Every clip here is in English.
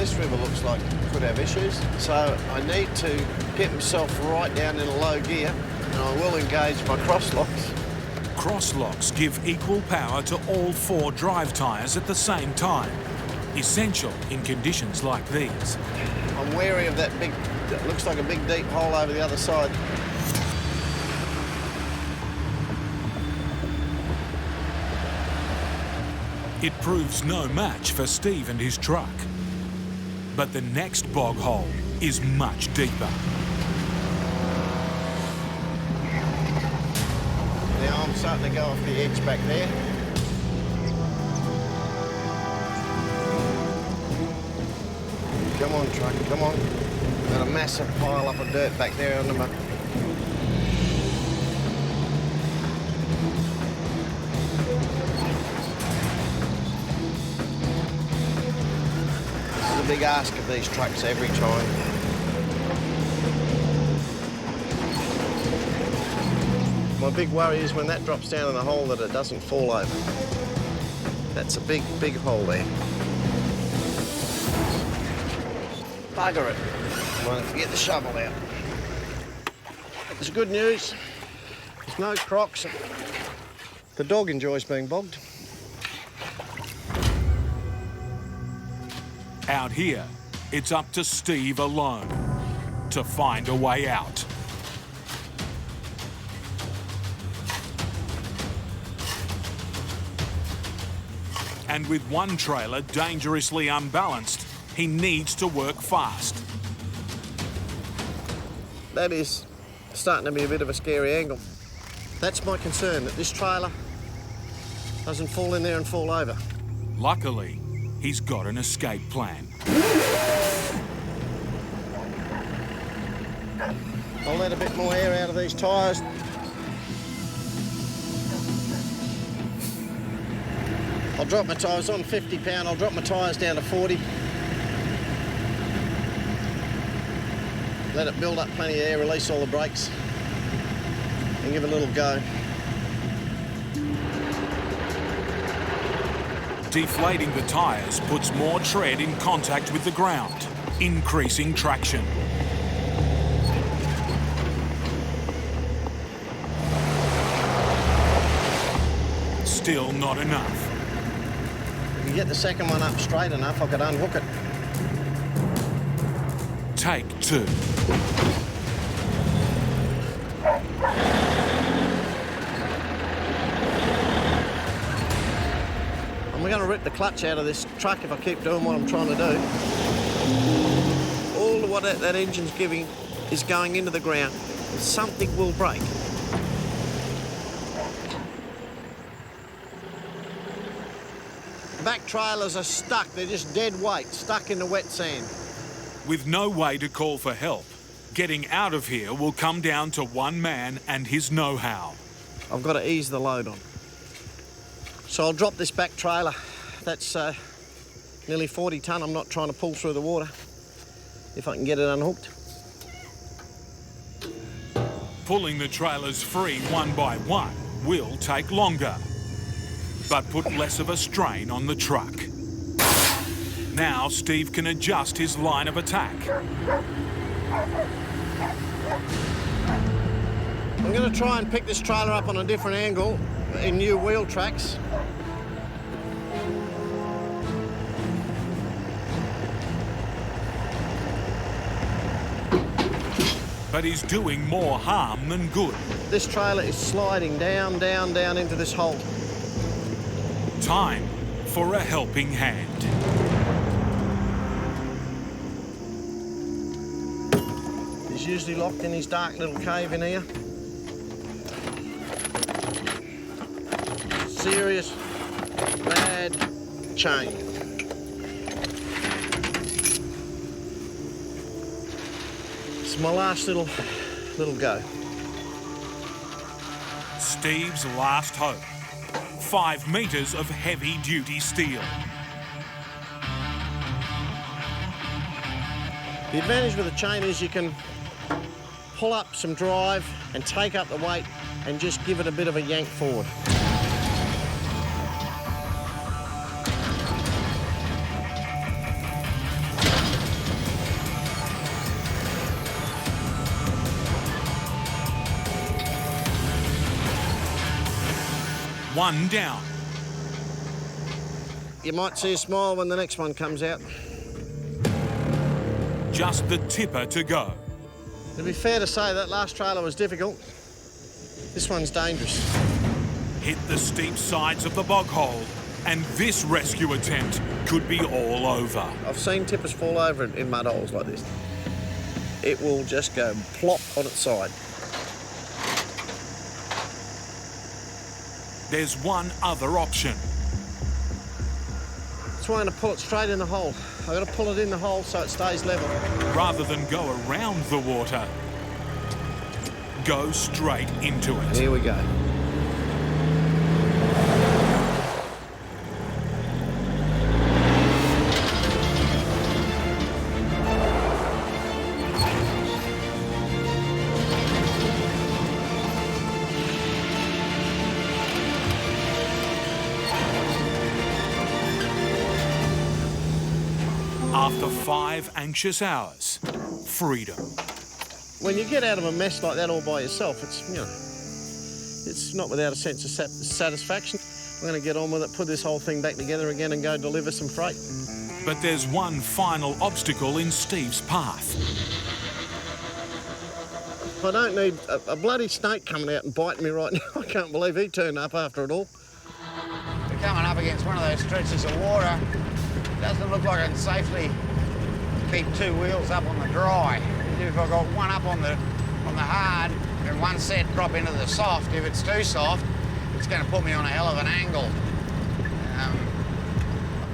this river looks like it could have issues. So I need to get myself right down in a low gear, and I will engage my cross locks. Cross locks give equal power to all 4 drive tyres at the same time. Essential in conditions like these. I'm wary of that big, it looks like a big deep hole over the other side. It proves no match for Steve and his truck. But the next bog hole is much deeper. Now I'm starting to go off the edge back there. Come on, truck, come on. Got a massive pile up of dirt back there under my... This is a big ask of these trucks every time. My big worry is when that drops down in the hole that it doesn't fall over. That's a big, big hole there. Bugger it. I'm going to get the shovel out. It's good news. There's no crocs. The dog enjoys being bogged. Out here, it's up to Steve alone to find a way out. And with one trailer dangerously unbalanced, he needs to work fast. That is starting to be a bit of a scary angle. That's my concern, that this trailer doesn't fall in there and fall over. Luckily, he's got an escape plan. I'll let a bit more air out of these tyres. I'll drop my tyres on 50 pound, I'll drop my tyres down to 40. Let it build up plenty of air, release all the brakes, and give it a little go. Deflating the tyres puts more tread in contact with the ground, increasing traction. Still not enough. If you get the second one up straight enough, I could unhook it. Take 2. I'm going to rip the clutch out of this truck if I keep doing what I'm trying to do. All of what that engine's giving is going into the ground. Something will break. Back trailers are stuck. They're just dead weight, stuck in the wet sand. With no way to call for help, getting out of here will come down to one man and his know-how. I've got to ease the load on. So I'll drop this back trailer. That's nearly 40 tonne. I'm not trying to pull through the water. If I can get it unhooked. Pulling the trailers free one by one will take longer, but put less of a strain on the truck. Now Steve can adjust his line of attack. I'm going to try and pick this trailer up on a different angle in new wheel tracks. But he's doing more harm than good. This trailer is sliding down, down, down into this hole. Time for a helping hand. He's usually locked in his dark little cave in here. Serious, bad chain. It's my last little go. Steve's last hope. 5 metres of heavy-duty steel. The advantage with a chain is you can pull up some drive and take up the weight and just give it a bit of a yank forward. one down. You might see a smile when the next one comes out. Just the tipper to go. To be fair to say, that last trailer was difficult. This one's dangerous. Hit the steep sides of the bog hole, and this rescue attempt could be all over. I've seen tippers fall over in mud holes like this. It will just go plop on its side. There's one other option. It's trying to pull it straight in the hole. I've got to pull it in the hole so it stays level. Rather than go around the water, go straight into it. Here we go. After 5 anxious hours, freedom. When you get out of a mess like that all by yourself, it's, you know, it's not without a sense of satisfaction. I'm going to get on with it, put this whole thing back together again and go deliver some freight. But there's one final obstacle in Steve's path. I don't need a bloody snake coming out and biting me right now. I can't believe he turned up after it all. We're coming up against one of those stretches of water. Doesn't look like I can safely keep two wheels up on the dry. If I've got one up on the hard and one set drop into the soft, if it's too soft, it's going to put me on a hell of an angle.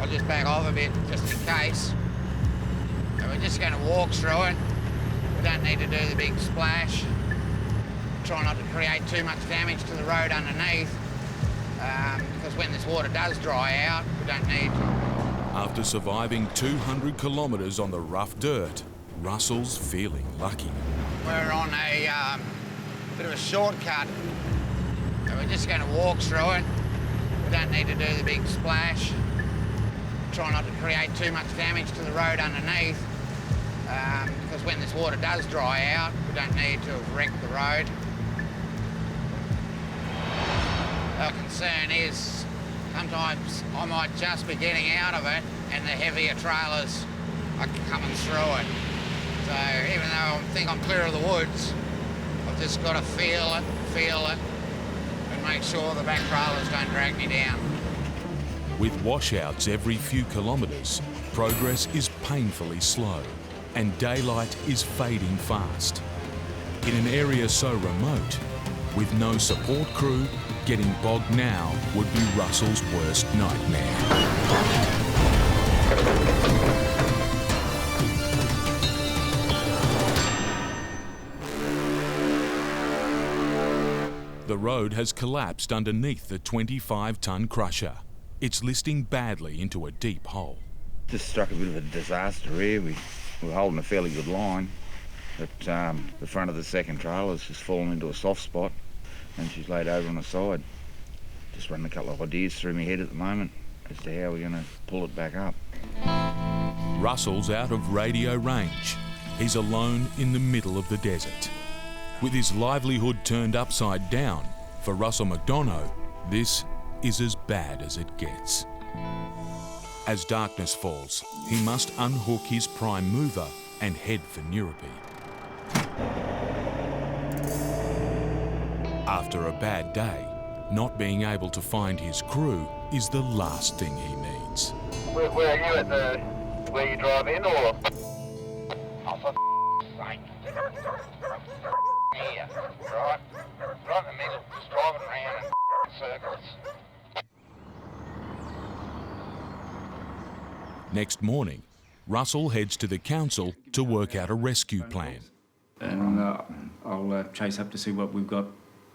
I'll just back off a bit just in case. And we're just going to walk through it. We don't need to do the big splash. Try not to create too much damage to the road underneath, because when this water does dry out, we don't need to. After surviving 200 kilometres on the rough dirt, Russell's feeling lucky. We're on a bit of a shortcut, and we're just going to walk through it. We don't need to do the big splash. Try not to create too much damage to the road underneath, because when this water does dry out, we don't need to have wrecked the road. Our concern is sometimes I might just be getting out of it and the heavier trailers are coming through it. So even though I think I'm clear of the woods, I've just got to feel it, and make sure the back trailers don't drag me down. With washouts every few kilometres, progress is painfully slow and daylight is fading fast. In an area so remote, with no support crew, getting bogged now would be Russell's worst nightmare. The road has collapsed underneath the 25-tonne crusher. It's listing badly into a deep hole. Just struck a bit of a disaster here. We were holding a fairly good line, but the front of the second trailer's just fallen into a soft spot and she's laid over on the side. Just running a couple of ideas through my head at the moment as to how we're going to pull it back up. Russell's out of radio range. He's alone in the middle of the desert. With his livelihood turned upside down, for Russell McDonough, this is as bad as it gets. As darkness falls, he must unhook his prime mover and head for Neurope. After a bad day, not being able to find his crew is the last thing he needs. Where are you at where you drive in, or? Oh, for sake. Here, right in the middle, just driving around in circles. Next morning, Russell heads to the council to work out a rescue plan. And I'll chase up to see what we've got.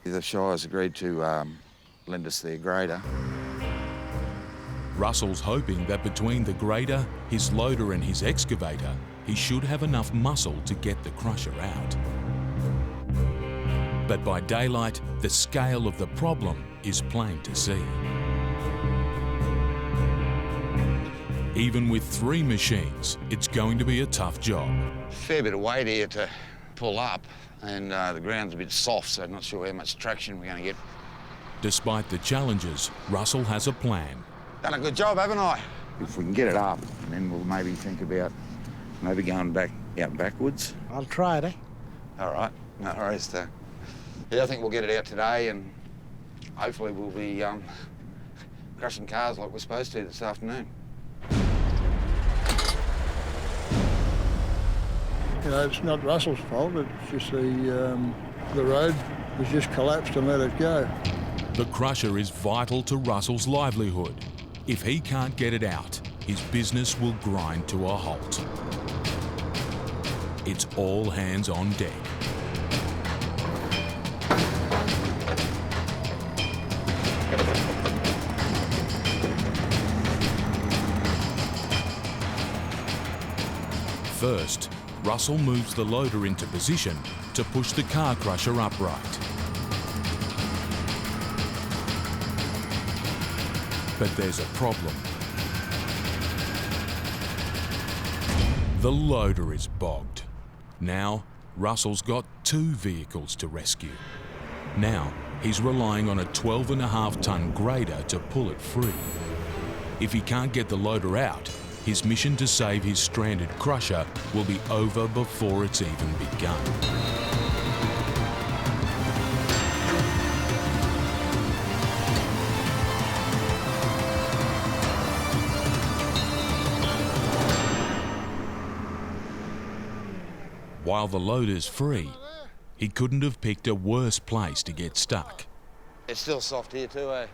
The Shire's agreed to lend us their grader. Russell's hoping that between the grader, his loader and his excavator, he should have enough muscle to get the crusher out. But by daylight, the scale of the problem is plain to see. Even with 3 machines, it's going to be a tough job. Fair bit of weight here to pull up, and the ground's a bit soft, so I'm not sure how much traction we're going to get Despite the challenges, Russell has a plan. Done a good job, haven't I? If we can get it up, then we'll maybe think about maybe going back out backwards. I'll try it, eh? All right, no worries. Yeah, I think we'll get it out today, and hopefully we'll be crushing cars like we're supposed to this afternoon. You know, it's not Russell's fault. It's just the road was just collapsed and let it go. The crusher is vital to Russell's livelihood. If he can't get it out, his business will grind to a halt. It's all hands on deck. First, Russell moves the loader into position to push the car crusher upright. But there's a problem. The loader is bogged. Now, Russell's got 2 vehicles to rescue. Now, he's relying on a 12.5-ton grader to pull it free. If he can't get the loader out, his mission to save his stranded crusher will be over before it's even begun. While the loader's free, he couldn't have picked a worse place to get stuck. It's still soft here too, eh?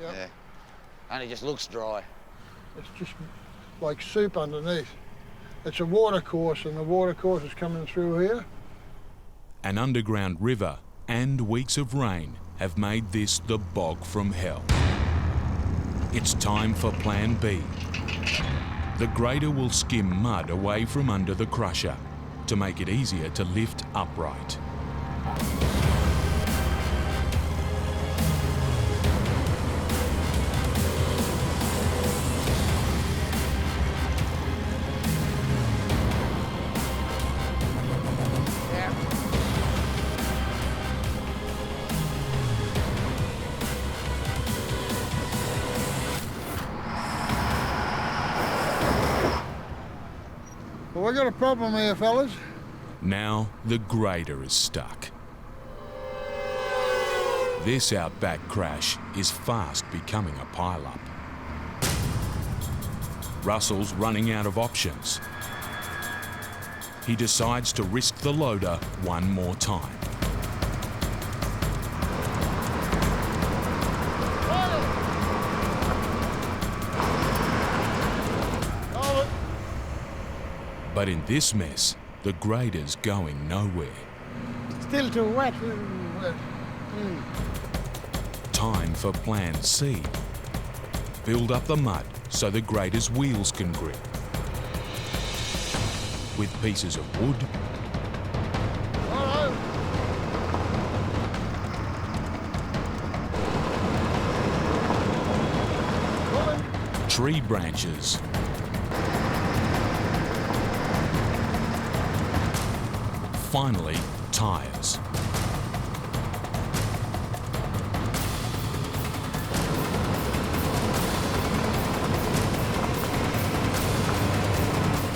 Yep. Yeah. Only just looks dry. It's just like soup underneath. It's a water course, and the water course is coming through here. An underground river and weeks of rain have made this the bog from hell. It's time for Plan B. The grader will skim mud away from under the crusher to make it easier to lift upright. Well, we got a problem here, fellas. Now the grader is stuck. This Outback crash is fast becoming a pile-up. Russell's running out of options. He decides to risk the loader one more time. But in this mess, the grader's going nowhere. Still too wet. Time for Plan C. Build up the mud so the grader's wheels can grip. With pieces of wood, tree branches, finally, tyres.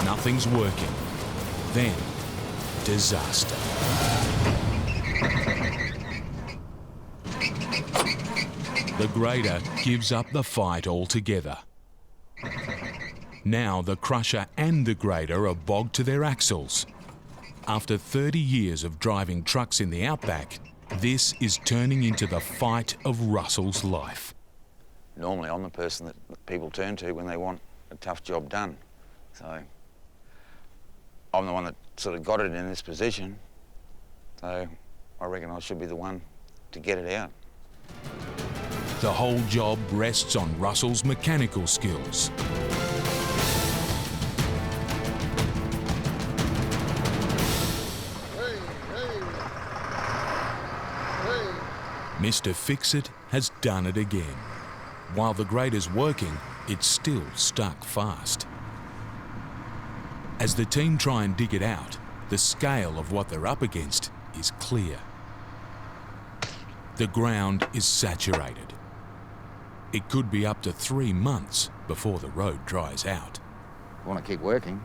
Nothing's working. Then, disaster. The grader gives up the fight altogether. Now the crusher and the grader are bogged to their axles. After 30 years of driving trucks in the Outback, this is turning into the fight of Russell's life. Normally I'm the person that people turn to when they want a tough job done. So I'm the one that sort of got it in this position. So I reckon I should be the one to get it out. The whole job rests on Russell's mechanical skills. Mr. Fix-It has done it again. While the grader's working, it's still stuck fast. As the team try and dig it out, the scale of what they're up against is clear. The ground is saturated. It could be up to 3 months before the road dries out. Want to keep working,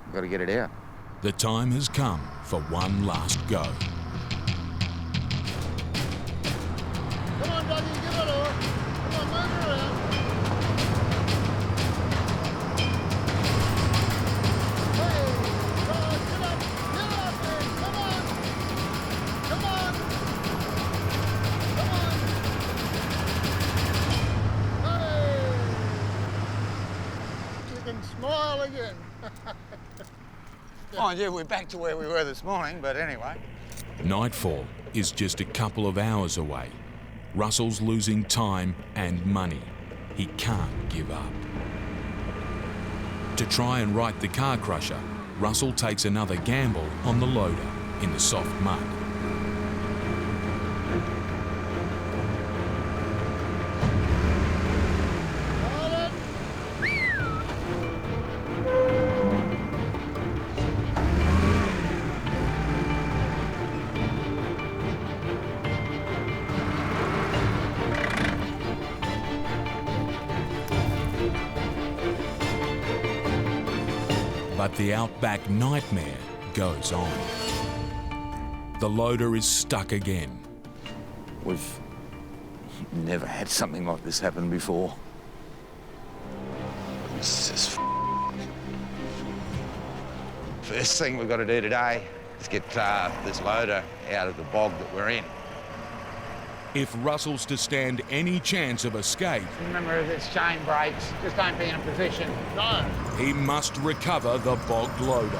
we've got to get it out. The time has come for one last go. Come on, Dougie, get it over. Come on, move it around. Hey, God, get up, man. Come on. Come on. Come on. Hey. You can smile again. Mind you, we're back to where we were this morning, but anyway. Nightfall is just a couple of hours away. Russell's losing time and money. He can't give up. To try and right the car crusher, Russell takes another gamble on the loader in the soft mud. But the Outback nightmare goes on. The loader is stuck again. We've never had something like this happen before. This is First thing we've got to do today is get this loader out of the bog that we're in. If Russell's to stand any chance of escape, Remember, if it's chain breaks, just don't be in a position. No. he must recover the bogged loader.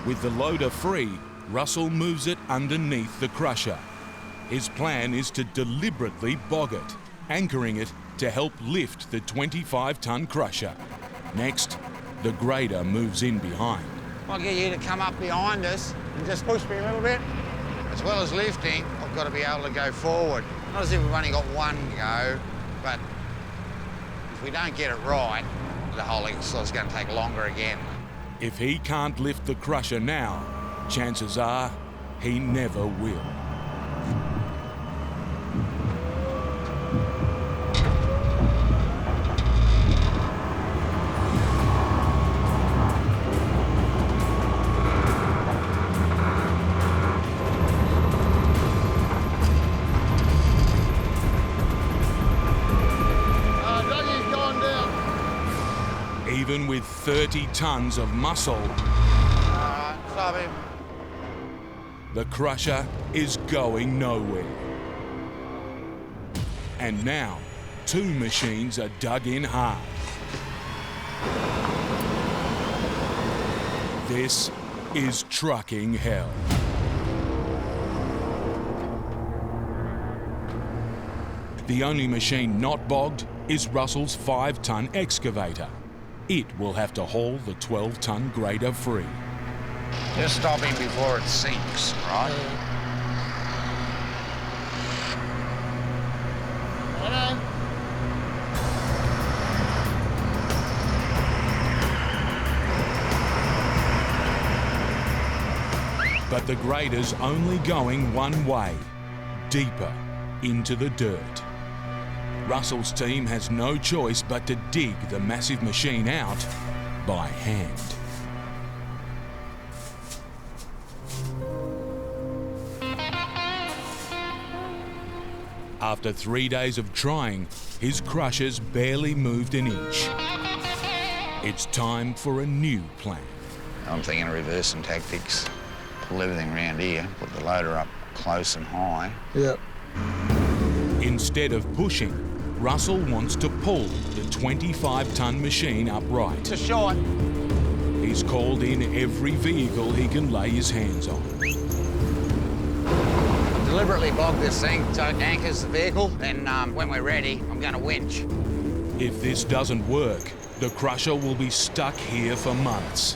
With the loader free, Russell moves it underneath the crusher. His plan is to deliberately bog it, anchoring it to help lift the 25-ton crusher. Next, the grader moves in behind. I'll get you to come up behind us and just push me a little bit. As well as lifting, I've got to be able to go forward. Not as if we've only got one go, but if we don't get it right, the whole exercise is going to take longer again. If he can't lift the crusher now, chances are he never will. Dougie's gone down. Even with 30 tons of muscle, Stop him. the crusher is going nowhere. And now, 2 machines are dug in hard. This is trucking hell. The only machine not bogged is Russell's 5-ton excavator. It will have to haul the 12-ton grader free. Just stop him before it sinks, right? Righto. But the grader's only going one way, deeper into the dirt. Russell's team has no choice but to dig the massive machine out by hand. After 3 days of trying, his crushers barely moved an inch. It's time for a new plan. I'm thinking of reversing tactics. Pull everything around here, put the loader up close and high. Yep. Instead of pushing, Russell wants to pull the 25-ton machine upright. Just short. He's called in every vehicle he can lay his hands on. Deliberately bog this thing so it anchors the vehicle. Then when we're ready, I'm going to winch. If this doesn't work, the crusher will be stuck here for months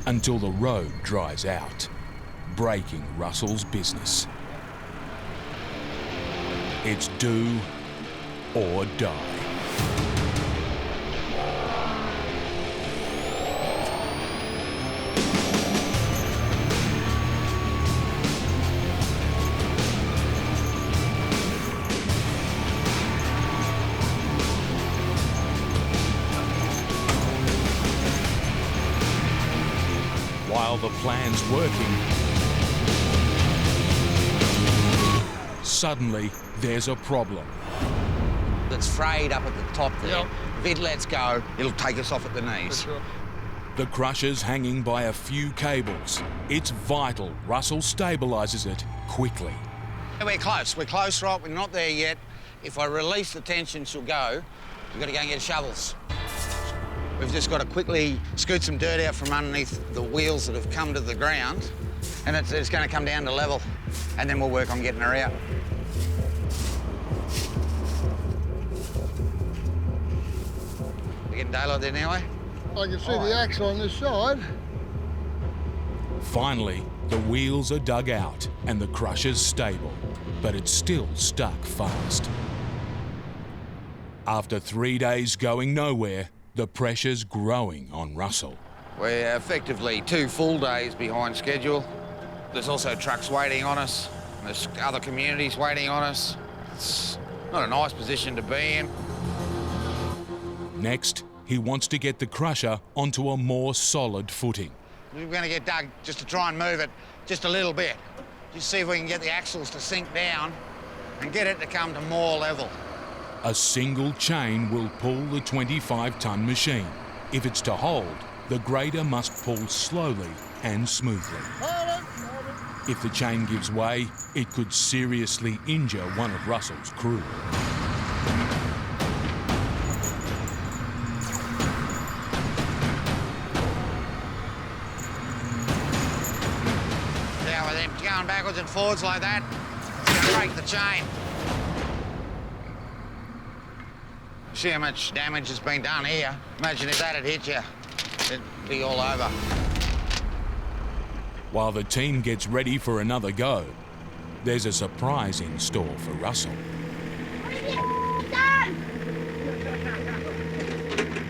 until the road dries out, breaking Russell's business. It's do or die. while the plan's working, suddenly there's a problem. It's frayed up at the top there. Yep. If it lets go, it'll take us off at the For knees. sure. The crusher's hanging by a few cables. It's vital Russell stabilises it quickly. We're close, right? We're not there yet. If I release the tension, she'll go. We've got to go and get shovels. We've just got to quickly scoot some dirt out from underneath the wheels that have come to the ground, and it's going to come down to level, and then we'll work on getting her out. You getting daylight there now, eh? I can see the axle on this side. Finally, the wheels are dug out and the crusher's stable, but it's still stuck fast. After 3 days going nowhere, the pressure's growing on Russell. We're effectively 2 full days behind schedule. There's also trucks waiting on us. There's other communities waiting on us. It's not a nice position to be in. Next, he wants to get the crusher onto a more solid footing. We're going to get dug just to try and move it just a little bit. Just see if we can get the axles to sink down and get it to come to more level. A single chain will pull the 25-ton machine. If it's to hold, the grader must pull slowly and smoothly. If the chain gives way, it could seriously injure one of Russell's crew. Now with them going backwards and forwards like that, it's going to break the chain. See how much damage has been done here. Imagine if that had hit you, it'd be all over. While the team gets ready for another go, there's a surprise in store for Russell.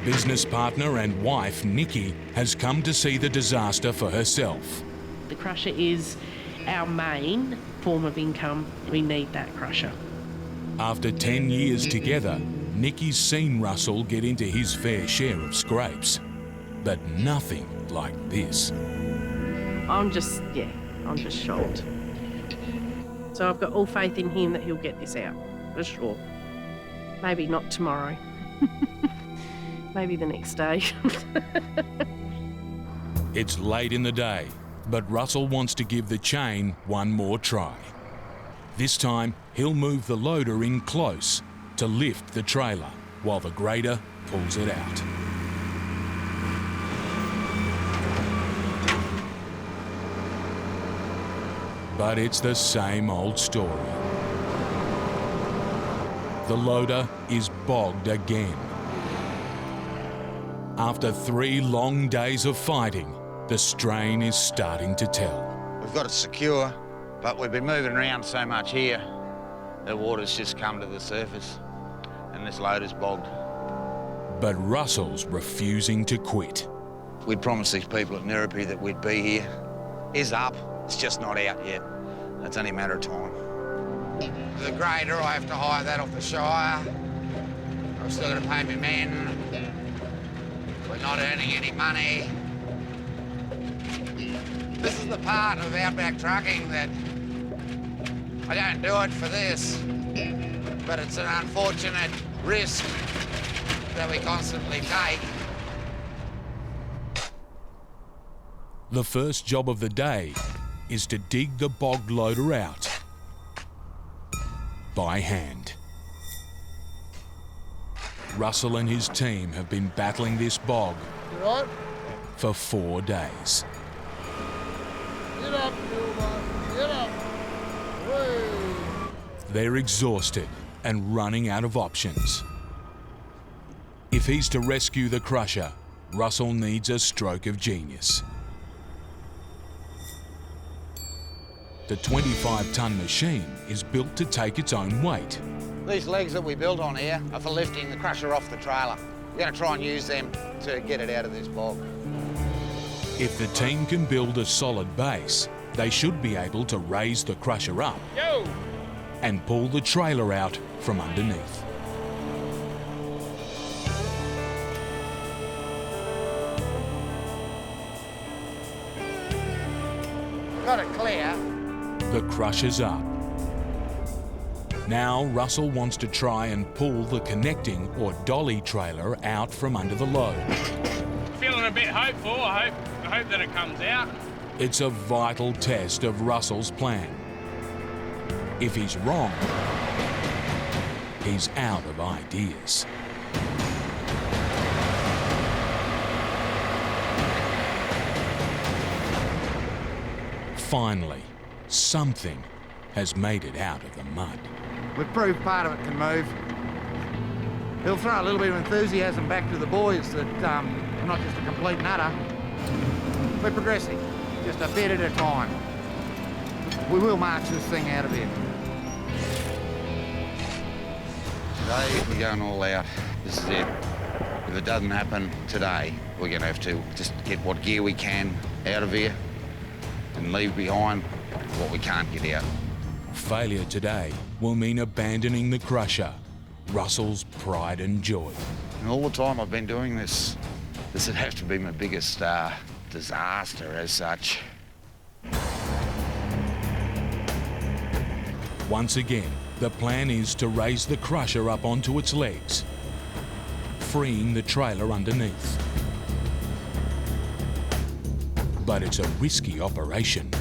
Business partner and wife Nikki has come to see the disaster for herself. The crusher is our main form of income. We need that crusher. After 10 years together, Nikki's seen Russell get into his fair share of scrapes, but nothing like this. I'm just shocked. So I've got all faith in him that he'll get this out, for sure. Maybe not tomorrow. Maybe the next day. It's late in the day, but Russell wants to give the chain one more try. This time, he'll move the loader in close to lift the trailer while the grader pulls it out. But it's the same old story. The loader is bogged again. After 3 long days of fighting, the strain is starting to tell. We've got it secure, but we've been moving around so much here, the water's just come to the surface and this loader's bogged. But Russell's refusing to quit. We'd promised these people at Nirrupi that we'd be here. Is up, it's just not out yet. It's only a matter of time. The grader, I have to hire that off the Shire. I've still got to pay my men. We're not earning any money. This is the part of Outback Trucking that I don't do it for this, but it's an unfortunate risk that we constantly take. The first job of the day is to dig the bogged loader out by hand. Russell and his team have been battling this bog You right? for 4 days. Get up, Silver. Get up. Way. They're exhausted and running out of options. If he's to rescue the crusher, Russell needs a stroke of genius. The 25-ton machine is built to take its own weight. These legs that we built on here are for lifting the crusher off the trailer. We're going to try and use them to get it out of this bog. If the team can build a solid base, they should be able to raise the crusher up and pull the trailer out from underneath. The crusher's up. Now Russell wants to try and pull the connecting or dolly trailer out from under the load. Feeling a bit hopeful. I hope that it comes out. It's a vital test of Russell's plan. If he's wrong, he's out of ideas. Finally, something has made it out of the mud. We've proved part of it can move. He'll throw a little bit of enthusiasm back to the boys that I'm not just a complete nutter. We're progressing, just a bit at a time. We will march this thing out of here. Today, we're going all out. This is it. If it doesn't happen today, we're going to have to just get what gear we can out of here and leave behind what we can't get out. Failure today will mean abandoning the crusher, Russell's pride and joy. And all the time I've been doing this, this would have to be my biggest disaster as such. Once again, the plan is to raise the crusher up onto its legs, freeing the trailer underneath. But it's a risky operation.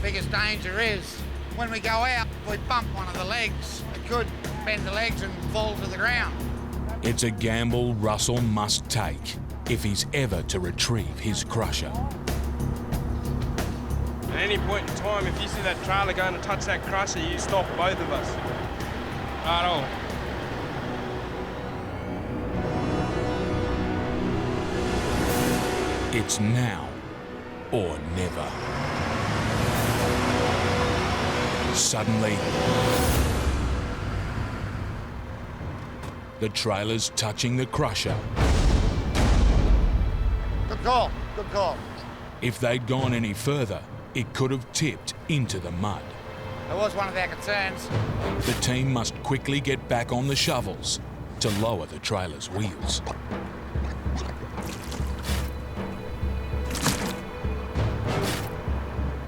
Biggest danger is when we go out, we bump one of the legs. It could bend the legs and fall to the ground. It's a gamble Russell must take if he's ever to retrieve his crusher. At any point in time, if you see that trailer going to touch that crusher, you stop both of us. Right on. It's now or never. Suddenly, the trailer's touching the crusher. Good call, good call. If they'd gone any further, it could have tipped into the mud. That was one of our concerns. The team must quickly get back on the shovels to lower the trailer's wheels.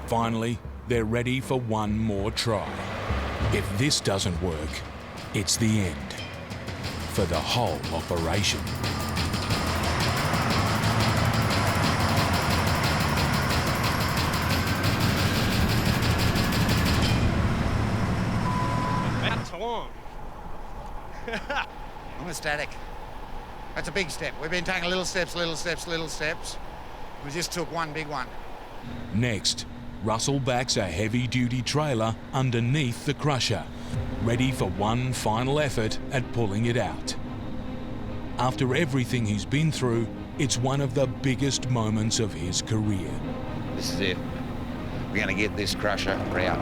Finally, they're ready for one more try. If this doesn't work, it's the end for the whole operation. About time. I'm ecstatic. That's a big step. We've been taking little steps, little steps, little steps. We just took one big one. Next, Russell backs a heavy-duty trailer underneath the crusher, ready for one final effort at pulling it out. After everything he's been through, it's one of the biggest moments of his career. This is it. We're going to get this crusher out.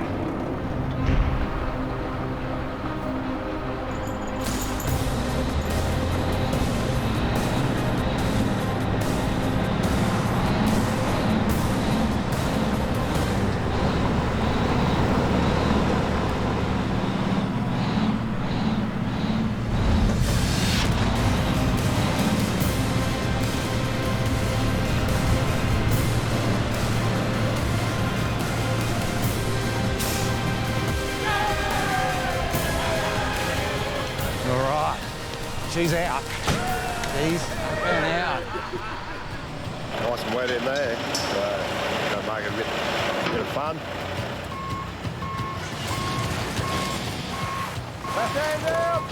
She's out. She's been out. Nice and wet in there, so gonna make it a bit of fun. Left hand out!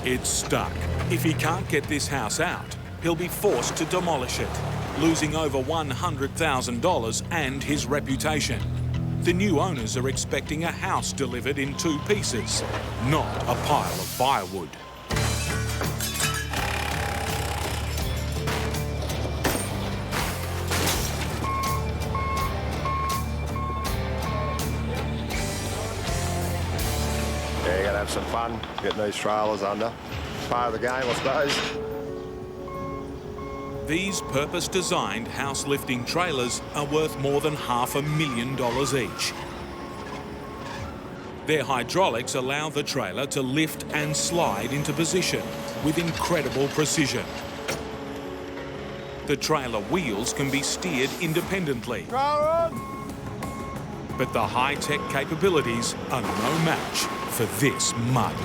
It's stuck. If he can't get this house out, he'll be forced to demolish it, losing over $100,000 and his reputation. The new owners are expecting a house delivered in 2 pieces, not a pile of firewood. Yeah, you're gonna have some fun getting these trailers under. Part of the game, I suppose. These purpose-designed house-lifting trailers are worth more than $500,000 each. Their hydraulics allow the trailer to lift and slide into position with incredible precision. The trailer wheels can be steered independently, but the high-tech capabilities are no match for this mud.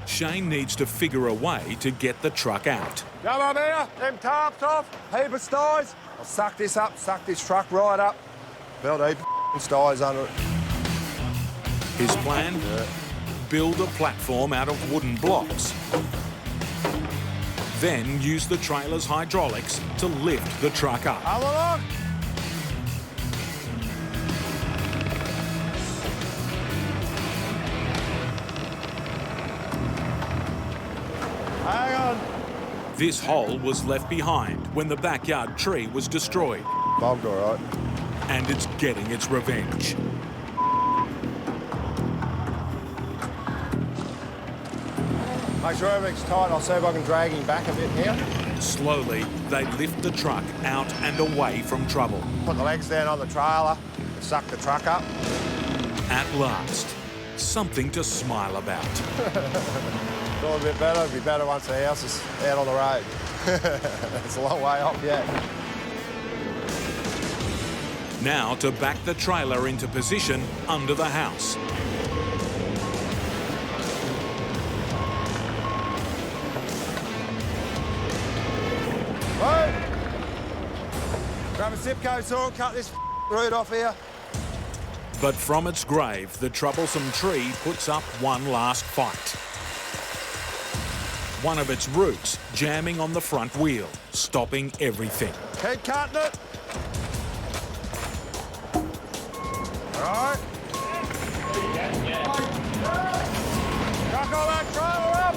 Shane needs to figure a way to get the truck out. Come on here, them tarps off, heap of styes. I'll suck this up, suck this truck right up. Build a heap of styes under it. His plan? Build a platform out of wooden blocks. Then use the trailer's hydraulics to lift the truck up. Come along. Hang on. This hole was left behind when the backyard tree was destroyed. Bogged all right. And it's getting its revenge. Make sure everything's tight. I'll see if I can drag him back a bit here. Slowly, they lift the truck out and away from trouble. Put the legs down on the trailer and suck the truck up. At last, something to smile about. It's all a bit better. It'll be better once the house is out on the road. It's a long way off yet. Now to back the trailer into position under the house. Right. Grab a Zipco saw and cut this root off here. But from its grave, the troublesome tree puts up one last fight. One of its roots jamming on the front wheel, stopping everything. Keep cutting it. All right. Chuck all that trailer up.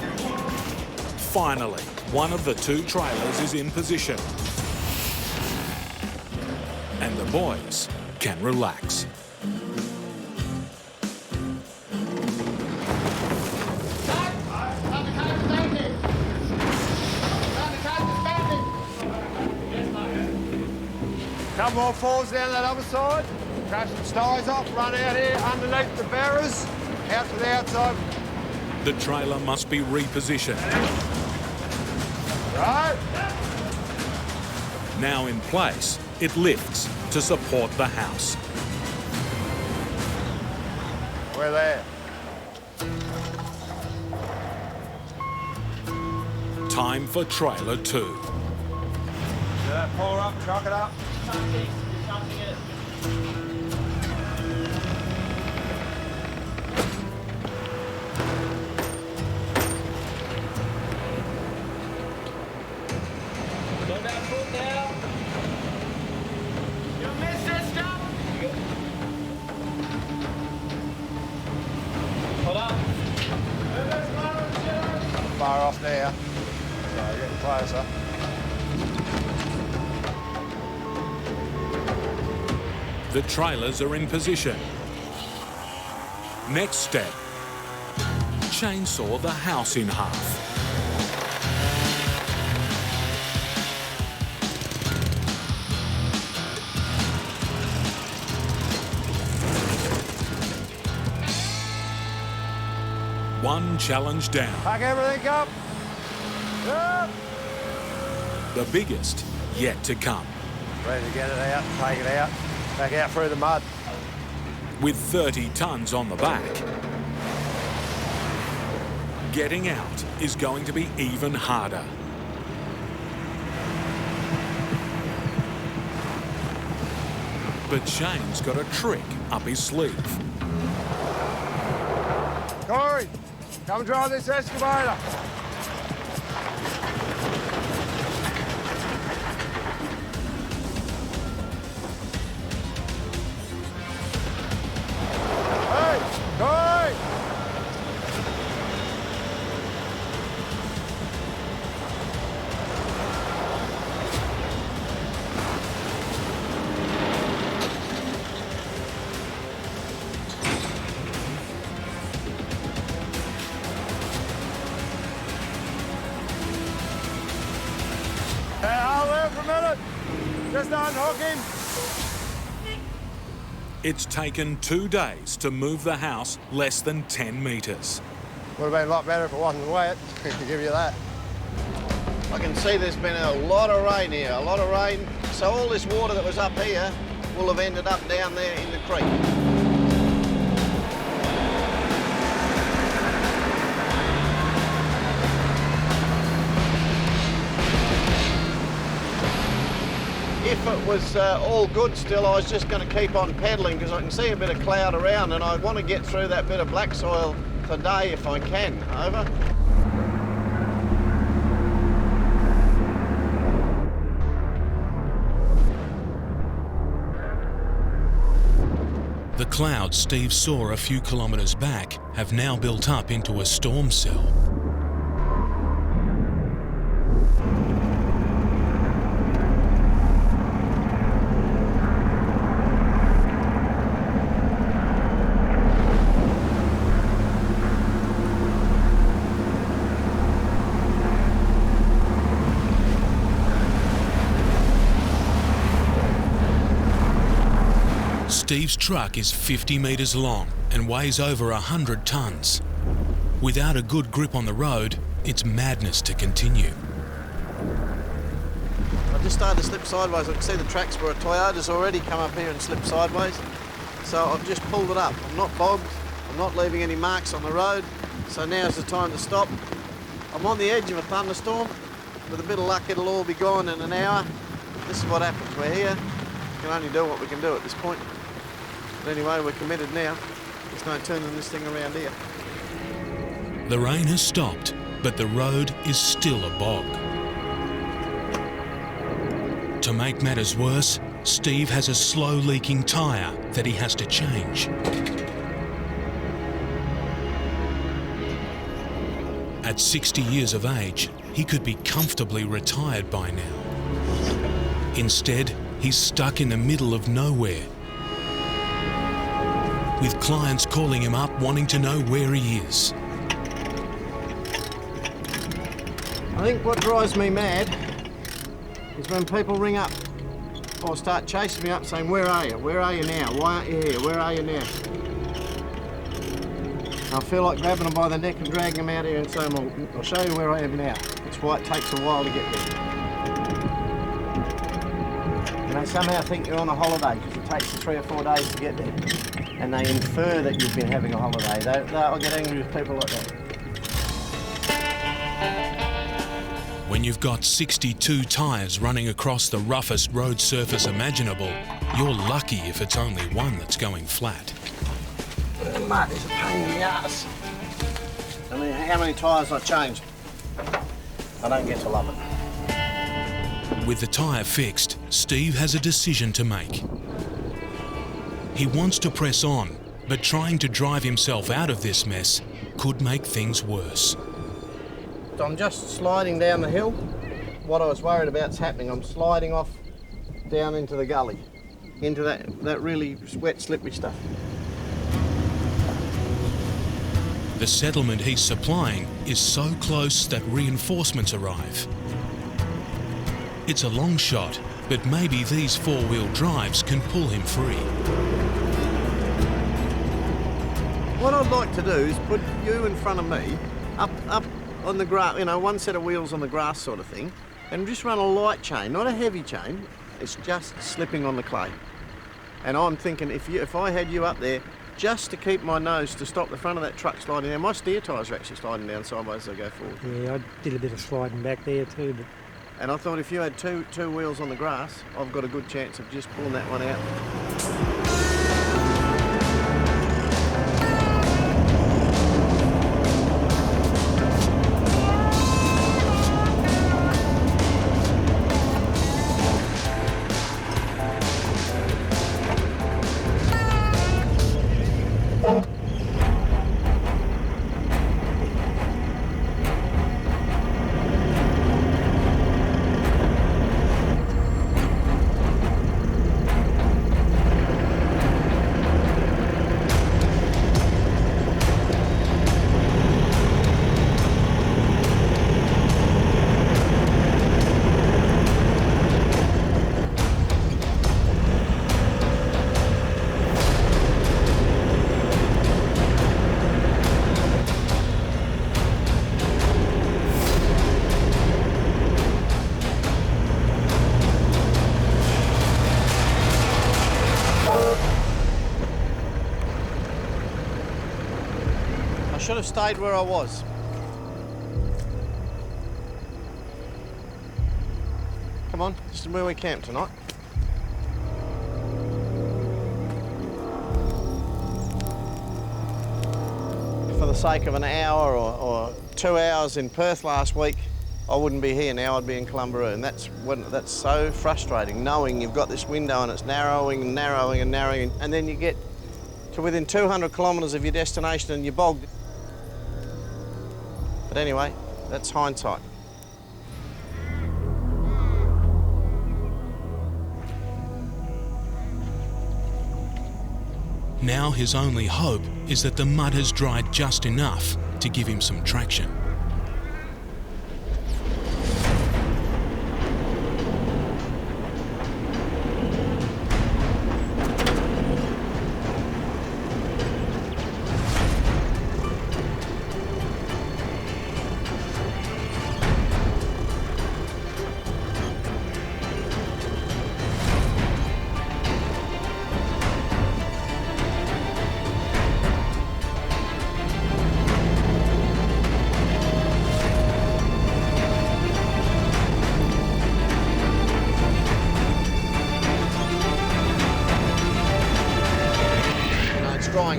Finally, one of the two trailers is in position. And the boys can relax. Couple more falls down that other side. Crash some styes off, run out here underneath the barrows, out to the outside. The trailer must be repositioned. Right. Now in place, it lifts to support the house. We're there. Time for trailer 2. Yeah, pull her up, chuck it up. Far off now, so getting closer. The trailers are in position. Next step, chainsaw the house in half. One challenge down. Pack everything up. Yep. The biggest yet to come. Ready to get it out, take it out, back out through the mud. With 30 tons on the back, getting out is going to be even harder. But Shane's got a trick up his sleeve. Corey, come drive this excavator. Hey, Corey! Hey, hold there for a minute. Just unhook him. It's taken 2 days to move the house less than 10 metres. Would have been a lot better if it wasn't wet, I can give you that. I can see there's been a lot of rain here, a lot of rain. So all this water that was up here will have ended up down there in the creek. If it was all good still, I was just going to keep on pedalling because I can see a bit of cloud around and I want to get through that bit of black soil today if I can. Over. The clouds Steve saw a few kilometres back have now built up into a storm cell. Steve's truck is 50 metres long and weighs over 100 tonnes. Without a good grip on the road, it's madness to continue. I just started to slip sideways. I can see the tracks where a Toyota's already come up here and slipped sideways. So I've just pulled it up. I'm not bogged, I'm not leaving any marks on the road, so now's the time to stop. I'm on the edge of a thunderstorm. With a bit of luck, it'll all be gone in an hour. This is what happens. We're here. We can only do what we can do at this point. But anyway, we're committed now. There's no turning this thing around here. The rain has stopped, but the road is still a bog. To make matters worse, Steve has a slow leaking tyre that he has to change. At 60 years of age, he could be comfortably retired by now. Instead, he's stuck in the middle of nowhere, with clients calling him up wanting to know where he is. I think what drives me mad is when people ring up or start chasing me up saying, where are you? Where are you now? Why aren't you here? Where are you now? I feel like grabbing them by the neck and dragging them out here and saying, well, I'll show you where I am now. It's why it takes a while to get there. And they somehow think you're on a holiday because it takes 3 or 4 days to get there. And they infer that you've been having a holiday. I'll get angry with people like that. When you've got 62 tyres running across the roughest road surface imaginable, you're lucky if it's only one that's going flat. The mud is a pain in the arse. I mean, how many tyres I change? I don't get to love it. With the tyre fixed, Steve has a decision to make. He wants to press on, but trying to drive himself out of this mess could make things worse. I'm just sliding down the hill. What I was worried about's happening. I'm sliding off down into the gully, into that really wet, slippery stuff. The settlement he's supplying is so close that reinforcements arrive. It's a long shot, but maybe these four-wheel drives can pull him free. What I'd like to do is put you in front of me, up on the grass, you know, one set of wheels on the grass sort of thing, and just run a light chain, not a heavy chain. It's just slipping on the clay. And I'm thinking if I had you up there, just to keep my nose to stop the front of that truck sliding down. My steer tyres are actually sliding down sideways as I go forward. Yeah, I did a bit of sliding back there too. But... And I thought if you had two wheels on the grass, I've got a good chance of just pulling that one out. should have stayed where I was. Come on, this is where we camp tonight. For the sake of an hour or 2 hours in Perth last week, I wouldn't be here now, I'd be in Columbaroo. And that's so frustrating, knowing you've got this window and it's narrowing and narrowing and narrowing, and then you get to within 200 kilometres of your destination and you're bogged. But anyway, that's hindsight. Now his only hope is that the mud has dried just enough to give him some traction.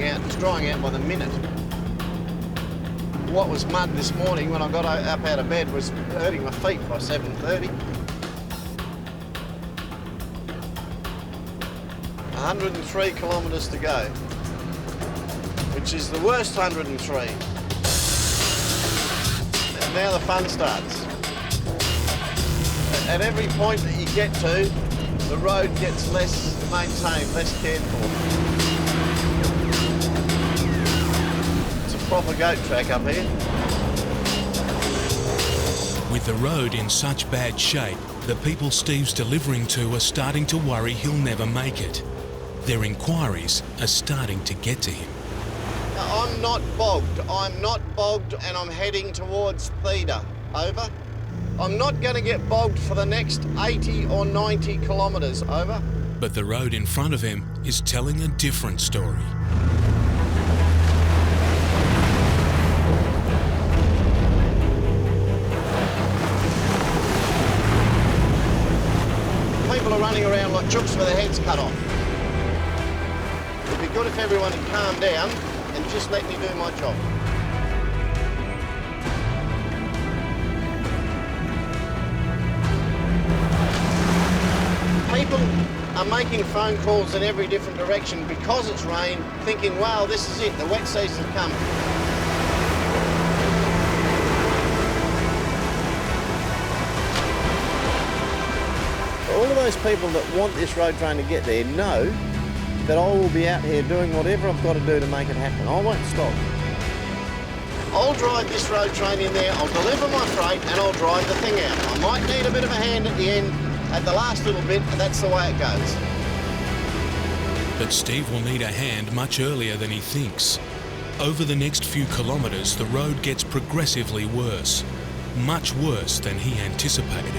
It's drying out by the minute. What was mud this morning when I got up out of bed was hurting my feet by 7:30. 103 kilometres to go, which is the worst 103. And now the fun starts. At every point that you get to, the road gets less maintained, less cared for. Proper goat track up here. With the road in such bad shape, the people Steve's delivering to are starting to worry he'll never make it. Their inquiries are starting to get to him. Now, I'm not bogged. I'm not bogged and I'm heading towards Theda. Over. I'm not going to get bogged for the next 80 or 90 kilometres. Over. But the road in front of him is telling a different story. People are running around like chooks with their heads cut off. It'd be good if everyone had calmed down and just let me do my job. People are making phone calls in every different direction because it's rain, thinking, wow, this is it, the wet season's coming. All of those people that want this road train to get there know that I will be out here doing whatever I've got to do to make it happen. I won't stop. I'll drive this road train in there, I'll deliver my freight and I'll drive the thing out. I might need a bit of a hand at the end, at the last little bit, but that's the way it goes. But Steve will need a hand much earlier than he thinks. Over the next few kilometres, the road gets progressively worse. Much worse than he anticipated.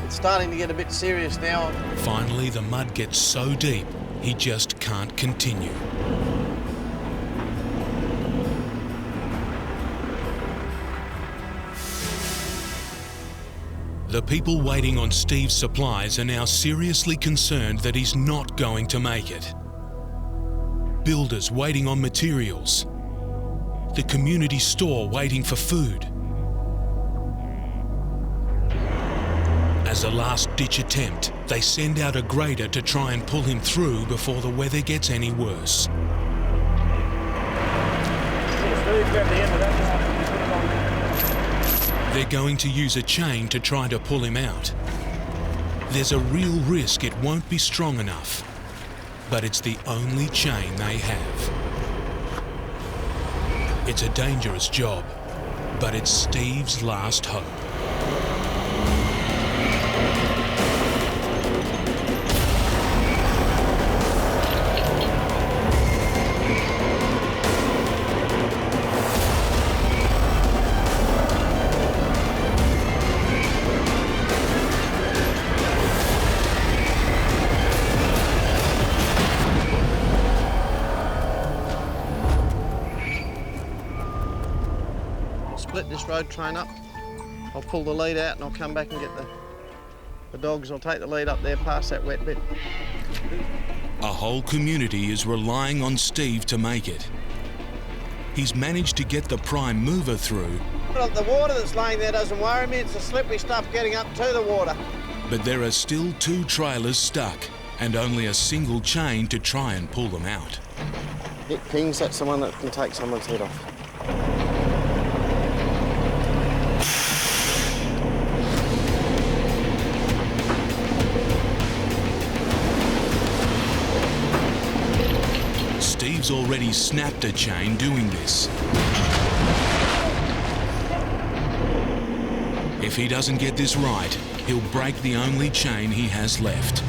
It's starting to get a bit serious now. Finally, the mud gets so deep, he just can't continue. The people waiting on Steve's supplies are now seriously concerned that he's not going to make it. Builders waiting on materials. The community store waiting for food. As a last-ditch attempt, they send out a grader to try and pull him through before the weather gets any worse. They're going to use a chain to try to pull him out. There's a real risk it won't be strong enough, but it's the only chain they have. It's a dangerous job, but it's Steve's last hope. road train up. I'll pull the lead out and I'll come back and get the dogs. I'll take the lead up there past that wet bit. A whole community is relying on Steve to make it. He's managed to get the prime mover through. The water that's laying there doesn't worry me. It's the slippery stuff getting up to the water. But there are still 2 trailers stuck and only a single chain to try and pull them out. Hit pings, that's the one that can take someone's head off. Steve's already snapped a chain doing this. If he doesn't get this right, he'll break the only chain he has left.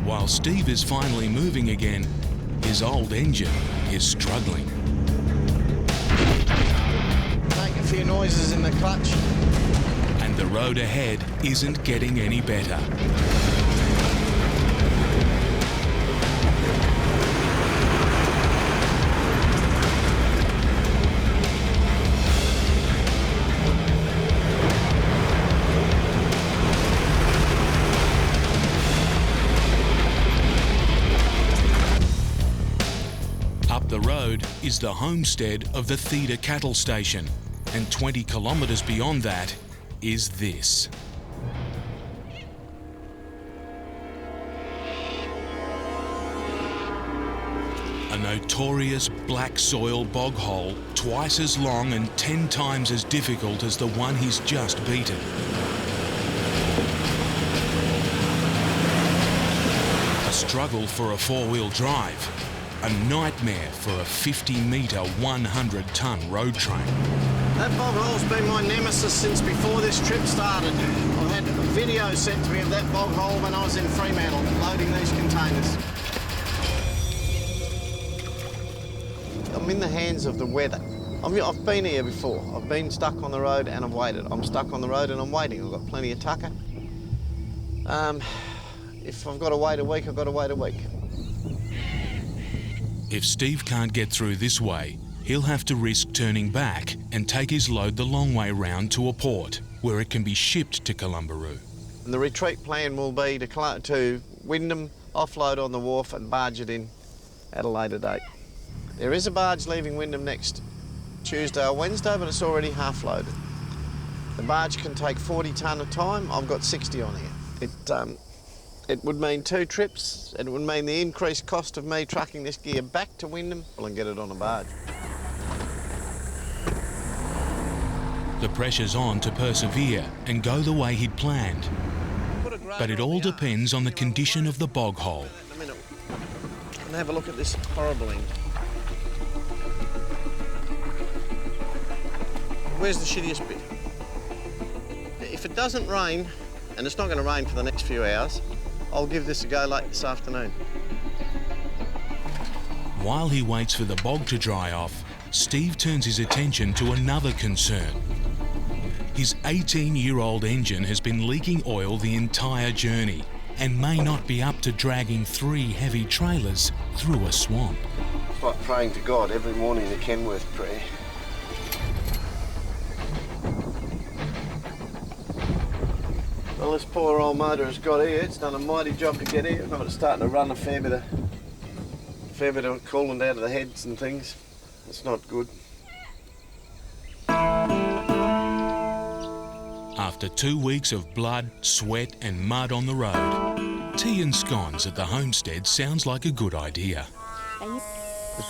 While Steve is finally moving again, his old engine is struggling. Make a few noises in the clutch. And the road ahead isn't getting any better. The road is the homestead of the Theda cattle station, and 20 kilometres beyond that is this. A notorious black soil bog hole, twice as long and 10 times as difficult as the one he's just beaten. A struggle for a 4-wheel drive. A nightmare for a 50-metre, 100-tonne road train. That bog hole's been my nemesis since before this trip started. I've had a video sent to me of that bog hole when I was in Fremantle loading these containers. I'm in the hands of the weather. I've been here before. I've been stuck on the road and I've waited. I'm stuck on the road and I'm waiting. I've got plenty of tucker. If I've got to wait a week, I've got to wait a week. If Steve can't get through this way, he'll have to risk turning back and take his load the long way round to a port, where it can be shipped to Columbaroo. And the retreat plan will be to Wyndham, offload on the wharf and barge it in at a later date. There is a barge leaving Wyndham next Tuesday or Wednesday, but it's already half loaded. The barge can take 40 tonne a time. I've got 60 on here. It would mean 2 trips. It would mean the increased cost of me trucking this gear back to Wyndham and get it on a barge. The pressure's on to persevere and go the way he'd planned. But it all depends on the condition of the bog hole. And have a look at this horrible end. Where's the shittiest bit? If it doesn't rain, and it's not going to rain for the next few hours, I'll give this a go late this afternoon. While he waits for the bog to dry off, Steve turns his attention to another concern. His 18-year-old engine has been leaking oil the entire journey and may not be up to dragging 3 heavy trailers through a swamp. It's like praying to God every morning, the Kenworth prayer. Well, this poor old motor has got here. It's done a mighty job to get here. It's starting to run a fair bit of coolant out of the heads and things. It's not good. After 2 weeks of blood, sweat and mud on the road, tea and scones at the homestead sounds like a good idea. The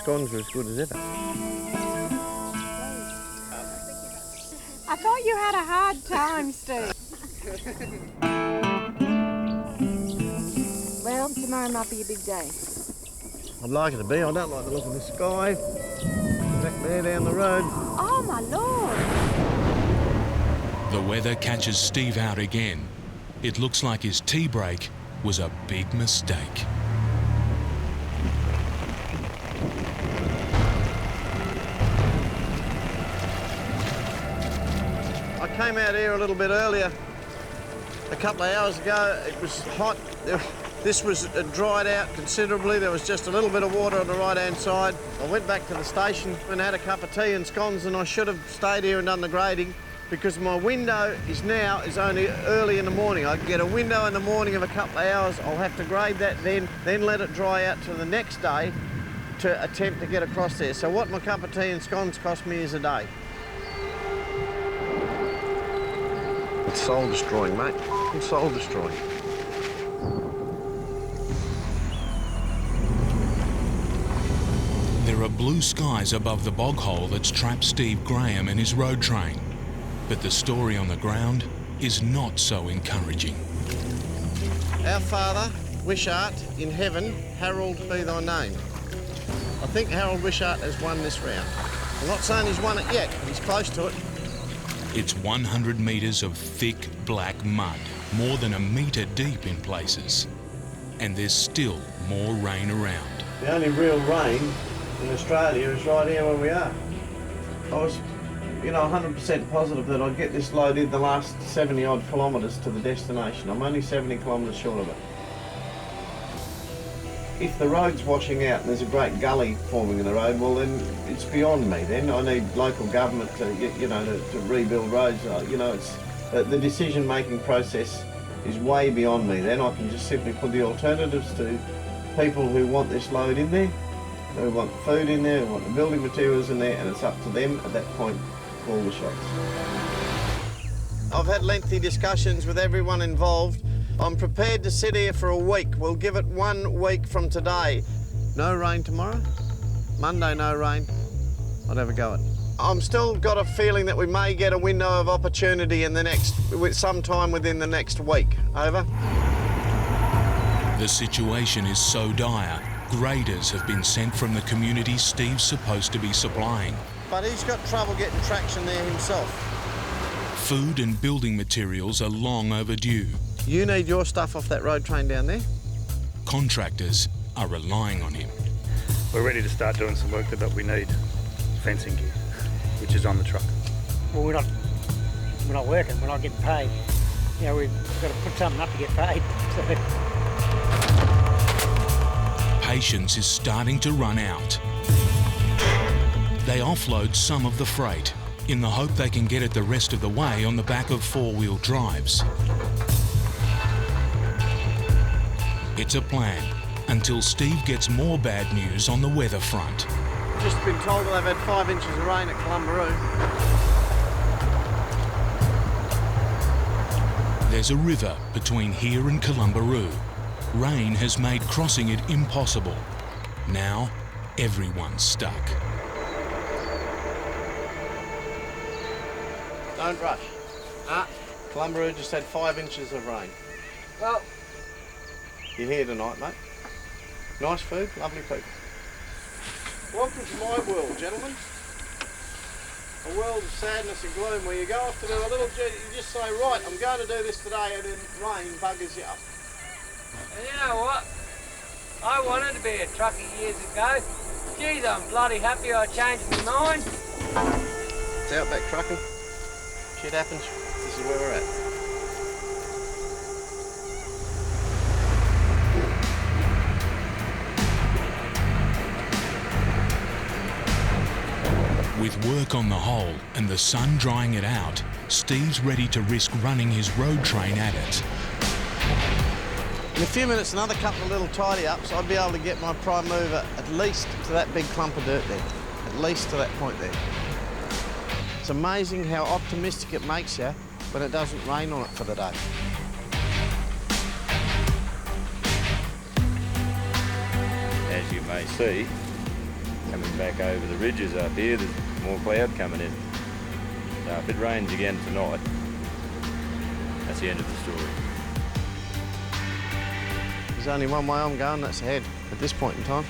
scones are as good as ever. I thought you had a hard time, Steve. Well, tomorrow might be a big day. I'd like it to be. I don't like the look of the sky. It's back there down the road. Oh, my Lord. The weather catches Steve out again. It looks like his tea break was a big mistake. I came out here a little bit earlier, a couple of hours ago. It was hot. This was dried out considerably. There was just a little bit of water on the right-hand side. I went back to the station and had a cup of tea and scones, and I should have stayed here and done the grading because my window is only early in the morning. I can get a window in the morning of a couple of hours. I'll have to grade that then let it dry out to the next day to attempt to get across there. So what my cup of tea and scones cost me is a day. It's soul-destroying, mate. It's soul-destroying. There are blue skies above the bog hole that's trapped Steve Graham and his road train. But the story on the ground is not so encouraging. Our Father, Wishart, in heaven, Harold be thy name. I think Harold Wishart has won this round. I'm not saying he's won it yet, but he's close to it. It's 100 metres of thick black mud, more than a metre deep in places. And there's still more rain around. The only real rain in Australia is right here where we are. I was, 100% positive that I'd get this load in the last 70 odd kilometres to the destination. I'm only 70 kilometres short of it. If the road's washing out and there's a great gully forming in the road, well then it's beyond me. Then I need local government to, to rebuild roads. It's the decision-making process is way beyond me. Then I can just simply put the alternatives to people who want this load in there, who want food in there, who want the building materials in there, and it's up to them at that point to call the shots. I've had lengthy discussions with everyone involved. I'm prepared to sit here for a week. We'll give it 1 week from today. No rain tomorrow. Monday, no rain. I'd have a go at it. I'm still got a feeling that we may get a window of opportunity sometime within the next week. Over. The situation is so dire, graders have been sent from the community Steve's supposed to be supplying. But he's got trouble getting traction there himself. Food and building materials are long overdue. You need your stuff off that road train down there? Contractors are relying on him. We're ready to start doing some work, but we need fencing gear, which is on the truck. Well, we're not working, we're not getting paid. We've got to put something up to get paid. Patience is starting to run out. They offload some of the freight in the hope they can get it the rest of the way on the back of four-wheel drives. It's a plan until Steve gets more bad news on the weather front. Just been told that they've had 5 inches of rain at Columbaroo. There's a river between here and Columbaroo. Rain has made crossing it impossible. Now, everyone's stuck. Don't rush. Columbaroo just had 5 inches of rain. Well, you're here tonight, mate. Nice food, lovely people. Welcome to my world, gentlemen. A world of sadness and gloom where you go off to do a little, you just say, right, I'm going to do this today, and then rain buggers you up. And you know what? I wanted to be a trucker years ago. Geez, I'm bloody happy I changed my mind. It's Outback Trucking. Shit happens. This is where we're at. With work on the hole and the sun drying it out, Steve's ready to risk running his road train at it. In a few minutes, another couple of little tidy-ups, I'd be able to get my prime mover at least to that big clump of dirt there. At least to that point there. It's amazing how optimistic it makes you when it doesn't rain on it for the day. As you may see, coming back over the ridges up here, there's more cloud coming in. So if it rains again tonight, that's the end of the story. There's only one way I'm going, that's ahead at this point in time.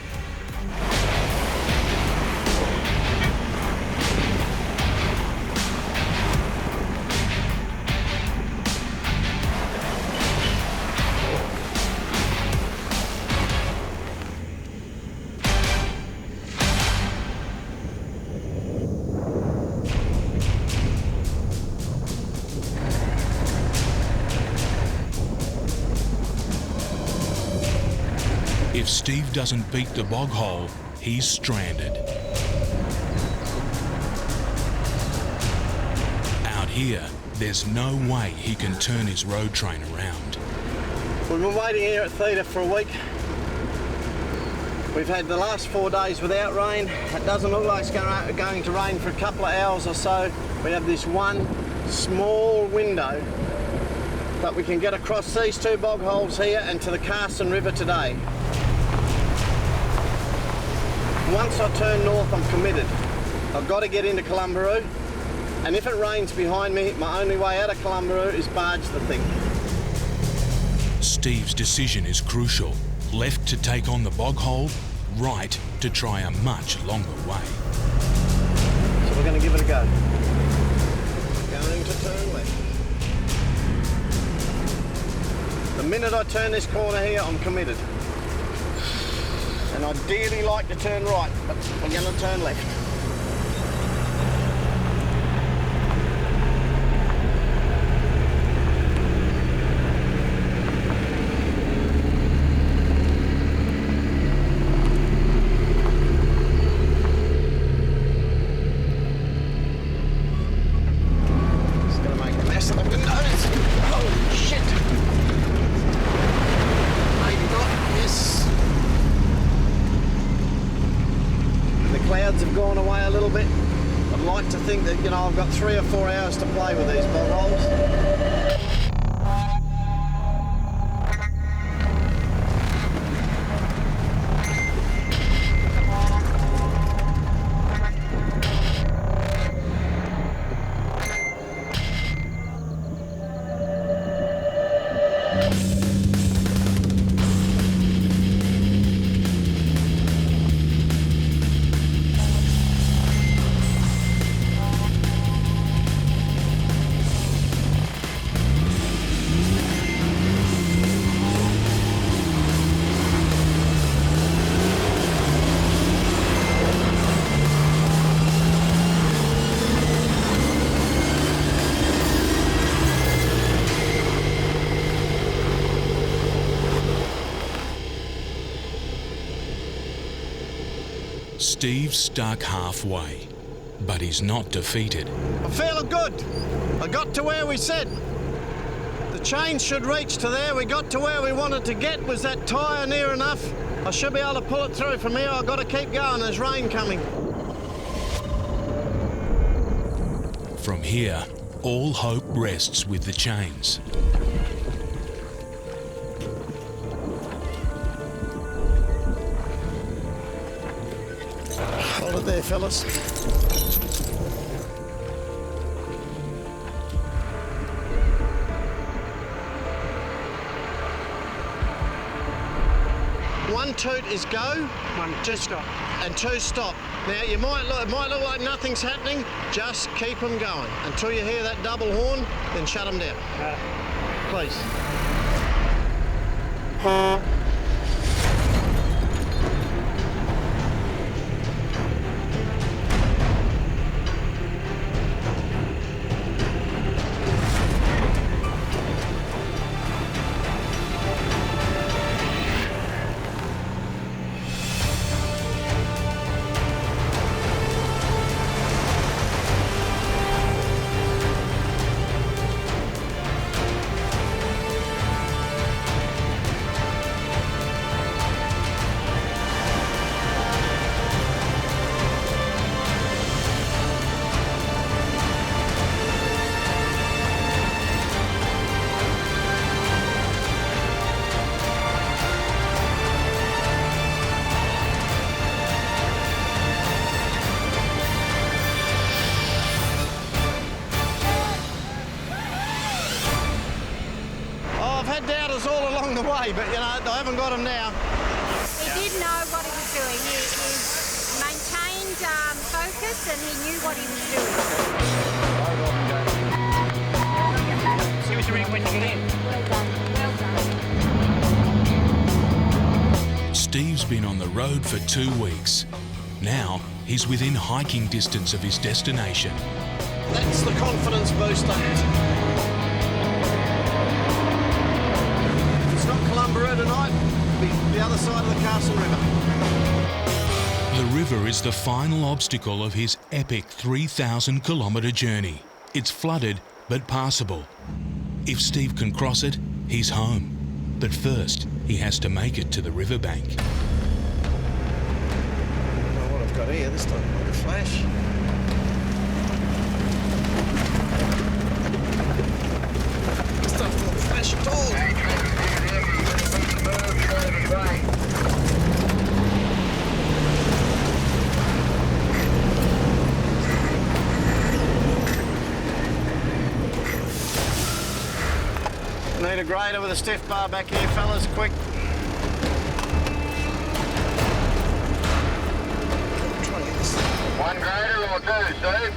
If Steve doesn't beat the bog hole, he's stranded. Out here, there's no way he can turn his road train around. We've been waiting here at theatre for a week. We've had the last 4 days without rain. It doesn't look like it's going to rain for a couple of hours or so. We have this one small window that we can get across these 2 bog holes here and to the Carson River today. Once I turn north, I'm committed. I've got to get into Columbaroo, and if it rains behind me, my only way out of Columbaroo is barge the thing. Steve's decision is crucial. Left to take on the bog hole, right to try a much longer way. So we're going to give it a go. Going to turn left. The minute I turn this corner here, I'm committed. And I'd dearly like to turn right, but we're going to turn left. Have gone away a little bit. I'd like to think that, I've got 3 or 4 hours to play with these bog holes. Steve's stuck halfway, but he's not defeated. I'm feeling good. I got to where we said. The chain should reach to there. We got to where we wanted to get. Was that tyre near enough? I should be able to pull it through. From here, I've got to keep going. There's rain coming. From here, all hope rests with the chains. Hold it there, fellas. One toot is go. 1, 2 stop. And 2 stop. Now, it might look like nothing's happening. Just keep them going. Until you hear that double horn, then shut them down. Please. But I haven't got him now. He did know what he was doing. He maintained focus and he knew what he was doing. Give us a ring when you get in. Well done, well done. Steve's been on the road for 2 weeks. Now he's within hiking distance of his destination. That's the confidence booster. It's not Columbaroo tonight. It'll be the other other side of the Carson River. The river is the final obstacle of his epic 3,000-kilometre journey. It's flooded, but passable. If Steve can cross it, he's home. But first, he has to make it to the riverbank. I don't know what I've got here this time. Like a flash. This stuff doesn't flash at all. Need a grader with a stiff bar back here, fellas, quick. Try and get this. One grader or two, Steve?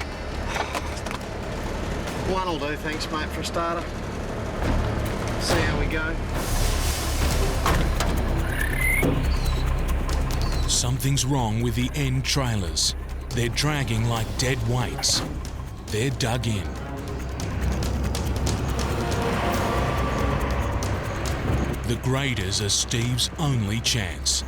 One'll do, thanks, mate, for a starter. See how we go. Something's wrong with the end trailers. They're dragging like dead weights. They're dug in. The graders are Steve's only chance.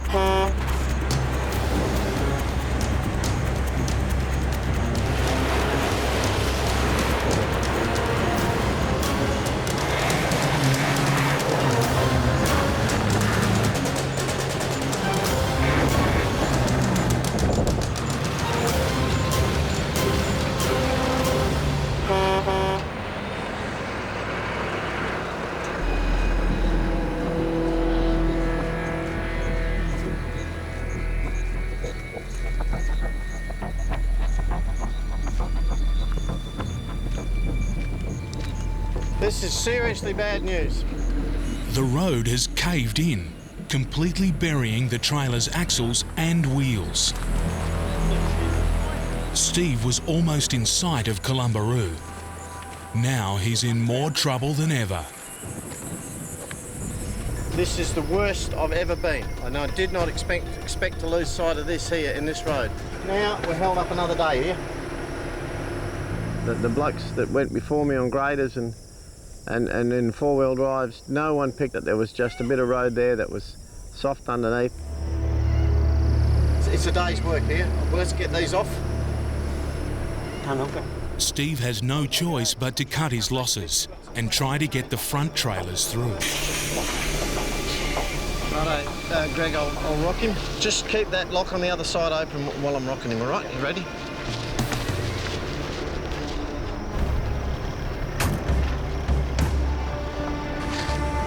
This is seriously bad news. The road has caved in, completely burying the trailer's axles and wheels. Steve was almost in sight of Columbaroo. Now he's in more trouble than ever. This is the worst I've ever been, and I did not expect to lose sight of this here in this road. Now we're held up another day here. The blokes that went before me on graders and in four-wheel drives, no one picked it. There was just a bit of road there that was soft underneath. It's a day's work here. Let's get these off. Steve has no choice but to cut his losses and try to get the front trailers through. Righto, Greg, I'll rock him. Just keep that lock on the other side open while I'm rocking him, all right? You ready?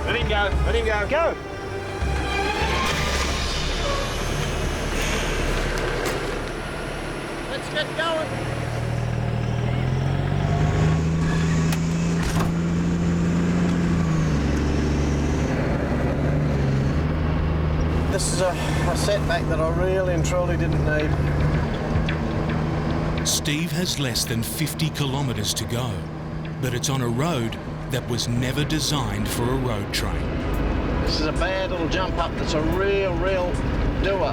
Let him go, let him go. Go! Let's get going. This is a setback that I really and truly didn't need. Steve has less than 50 kilometres to go, but it's on a road that was never designed for a road train. This is a bad little jump up that's a real doer.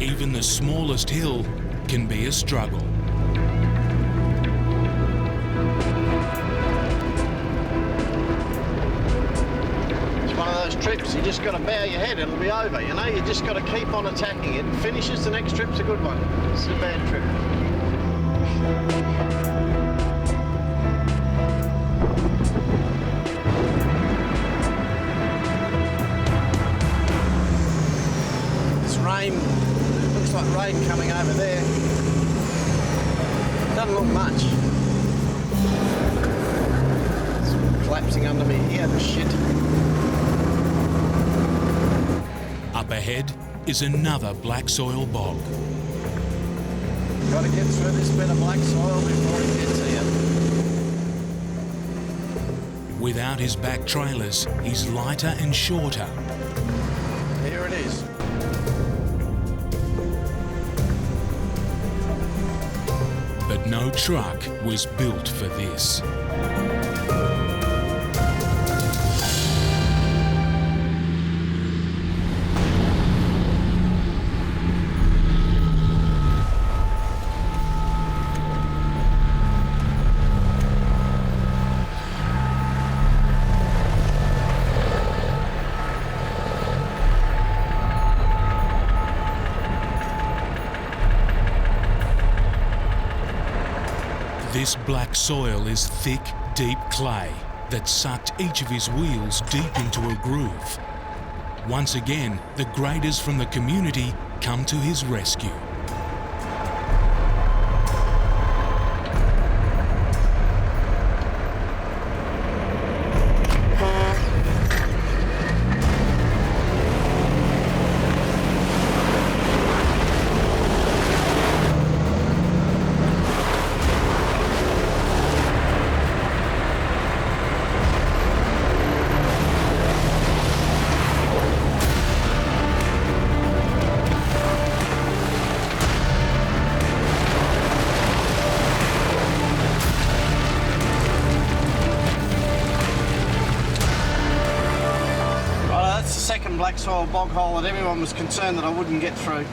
Even the smallest hill can be a struggle. It's one of those trips, you just got to bow your head, it'll be over, you know? You just got to keep on attacking it. Finishes, the next trip's a good one. This is a bad trip. Rain, looks like rain coming over there. Doesn't look much. It's collapsing under me here, the shit. Up ahead is another black soil bog. Got to get through this bit of black soil before it gets here. Without his back trailers, he's lighter and shorter. Here it is. But no truck was built for this. This black soil is thick, deep clay that sucked each of his wheels deep into a groove. Once again, the graders from the community come to his rescue. Black soil bog hole that everyone was concerned that I wouldn't get through.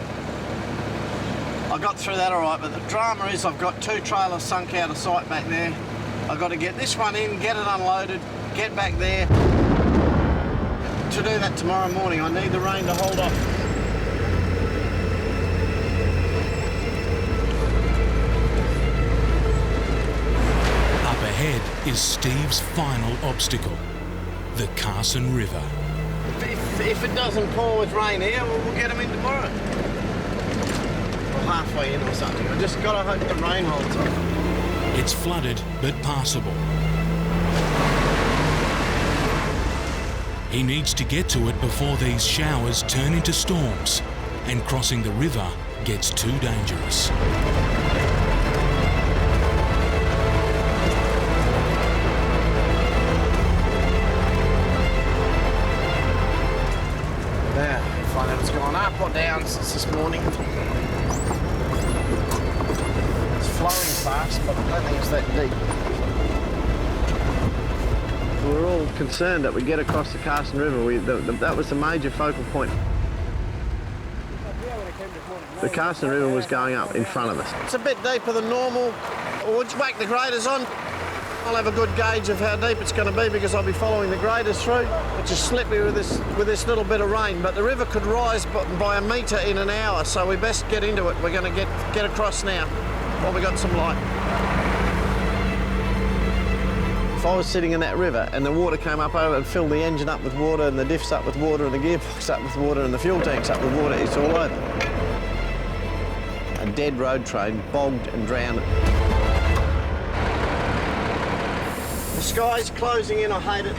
I got through that all right, but the drama is I've got 2 trailers sunk out of sight back there. I've got to get this one in, get it unloaded, get back there. To do that tomorrow morning, I need the rain to hold off. Up ahead is Steve's final obstacle, the Carson River. If it doesn't pour with rain here, we'll get them in tomorrow. Or halfway in or something. I just got to hope the rain holds off. It's flooded but passable. He needs to get to it before these showers turn into storms and crossing the river gets too dangerous. Find out what's gone up or down since this morning. It's flowing fast, but I don't think it's that deep. We were all concerned that we'd get across the Carson River. That was the major focal point. The Carson River was going up in front of us. It's a bit deeper than normal. We'll just whack the graders on. I'll have a good gauge of how deep it's going to be because I'll be following the graders through. It's just slippery with this little bit of rain, but the river could rise by a metre in an hour, so we best get into it. We're going to get across now while we got some light. If I was sitting in that river and the water came up over and filled the engine up with water and the diffs up with water and the gearbox up with water and the fuel tanks up with water, it's all over. A dead road train bogged and drowned. The sky's closing in, I hate it.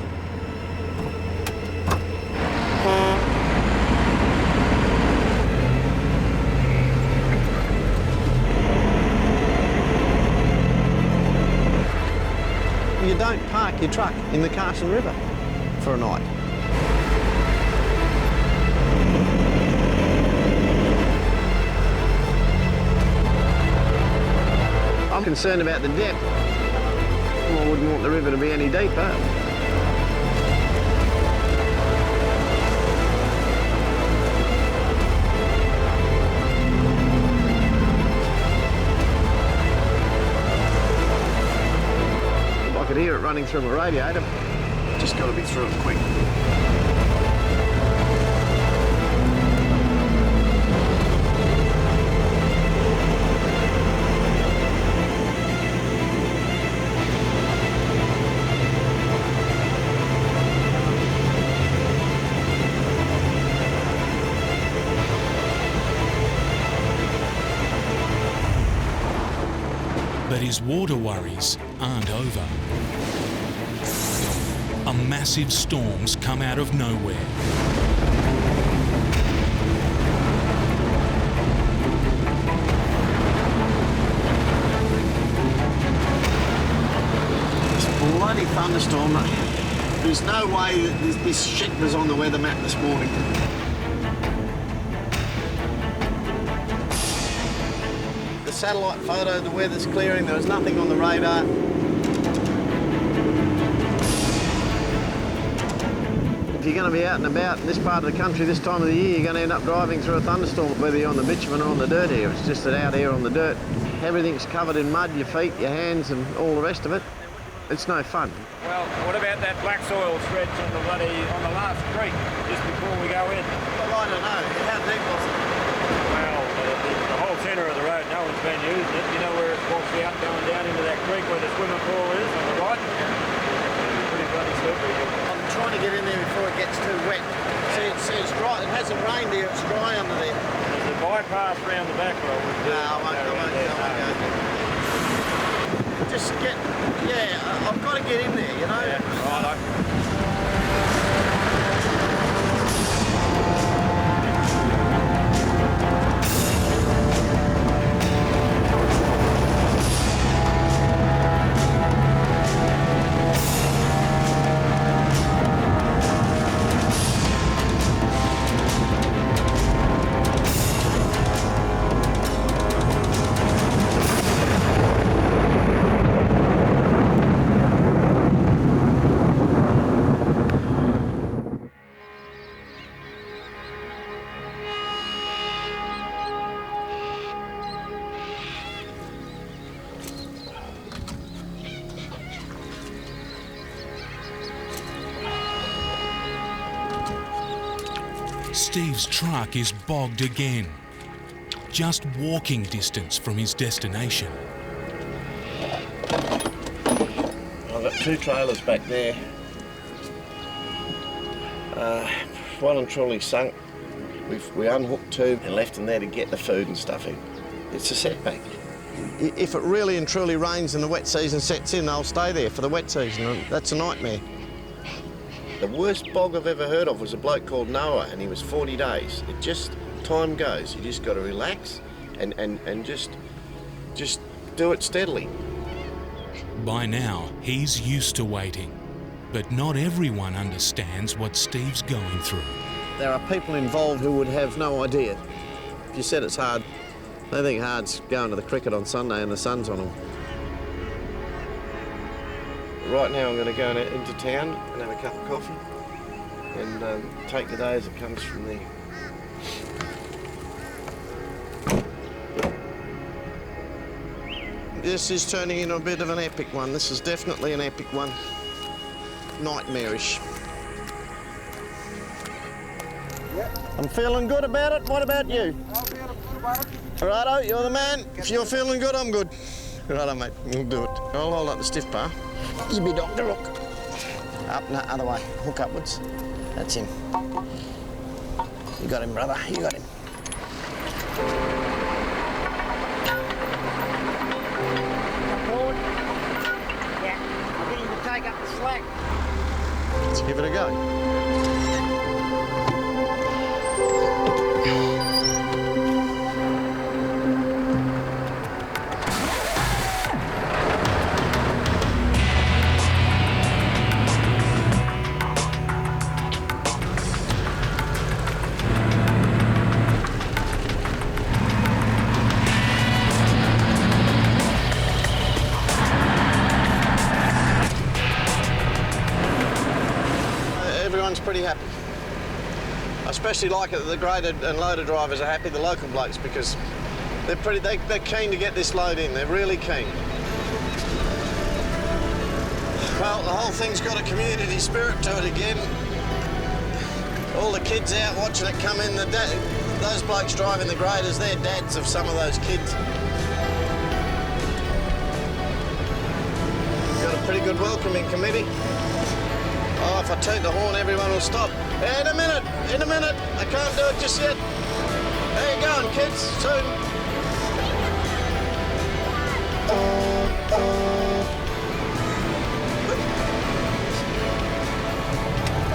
You don't park your truck in the Carson River for a night. I'm concerned about the depth. I wouldn't want the river to be any deeper. I could hear it running through my radiator. Just got to be through it quick. But his water worries aren't over. A massive storm's come out of nowhere. This bloody thunderstorm. There's no way that this shit was on the weather map this morning. The satellite photo, the weather's clearing, there was nothing on the radar. If you're going to be out and about in this part of the country this time of the year, you're going to end up driving through a thunderstorm, whether you're on the bitumen or on the dirt here. It's just that out here on the dirt, everything's covered in mud, your feet, your hands and all the rest of it. It's no fun. Well, what about that black soil spreads on the last creek, just before we go in? Well, I don't know. How deep was it? Well, the whole centre of the road, no one's been using it. You know where it walks out going down into that creek where the swimming pool is on the right. Pretty bloody slippery. I'm trying to get in there before it gets too wet. See, it's dry. It hasn't rained here. It's dry under there. There's a bypass round the back road. No, I won't go there. Just get, yeah, I've got to get in there, you know? Yeah, righto. Steve's truck is bogged again, just walking distance from his destination. I've got 2 trailers back there. Well and truly sunk. We unhooked 2 and left them there to get the food and stuff in. It's a setback. If it really and truly rains and the wet season sets in, they'll stay there for the wet season. That's a nightmare. The worst bog I've ever heard of was a bloke called Noah, and he was 40 days. It just, time goes. You just got to relax and just do it steadily. By now, he's used to waiting, but not everyone understands what Steve's going through. There are people involved who would have no idea. If you said it's hard, they think hard's going to the cricket on Sunday and the sun's on them. Right now I'm going to go into town and have a cup of coffee and take the day as it comes from there. This is turning into a bit of an epic one. This is definitely an epic one. Nightmarish. Yep. I'm feeling good about it. What about you? I'm feeling good about it. Righto, you're the man. If you're feeling good, I'm good. Righto, mate, we'll do it. I'll hold up the stiff bar. You be doctor, look. Up, no, other way. Hook upwards. That's him. You got him, brother. You got him. Forward. Yeah, I'll get him to take up the slack. Let's give it a go. Everyone's pretty happy. I especially like it that the grader and loader drivers are happy, the local blokes, because they're keen to get this load in. They're really keen. Well, the whole thing's got a community spirit to it again. All the kids out watching it come in. Those blokes driving the graders, they're dads of some of those kids. Got a pretty good welcoming committee. Oh, if I toot the horn, everyone will stop. In a minute, I can't do it just yet. How you going, kids? Soon.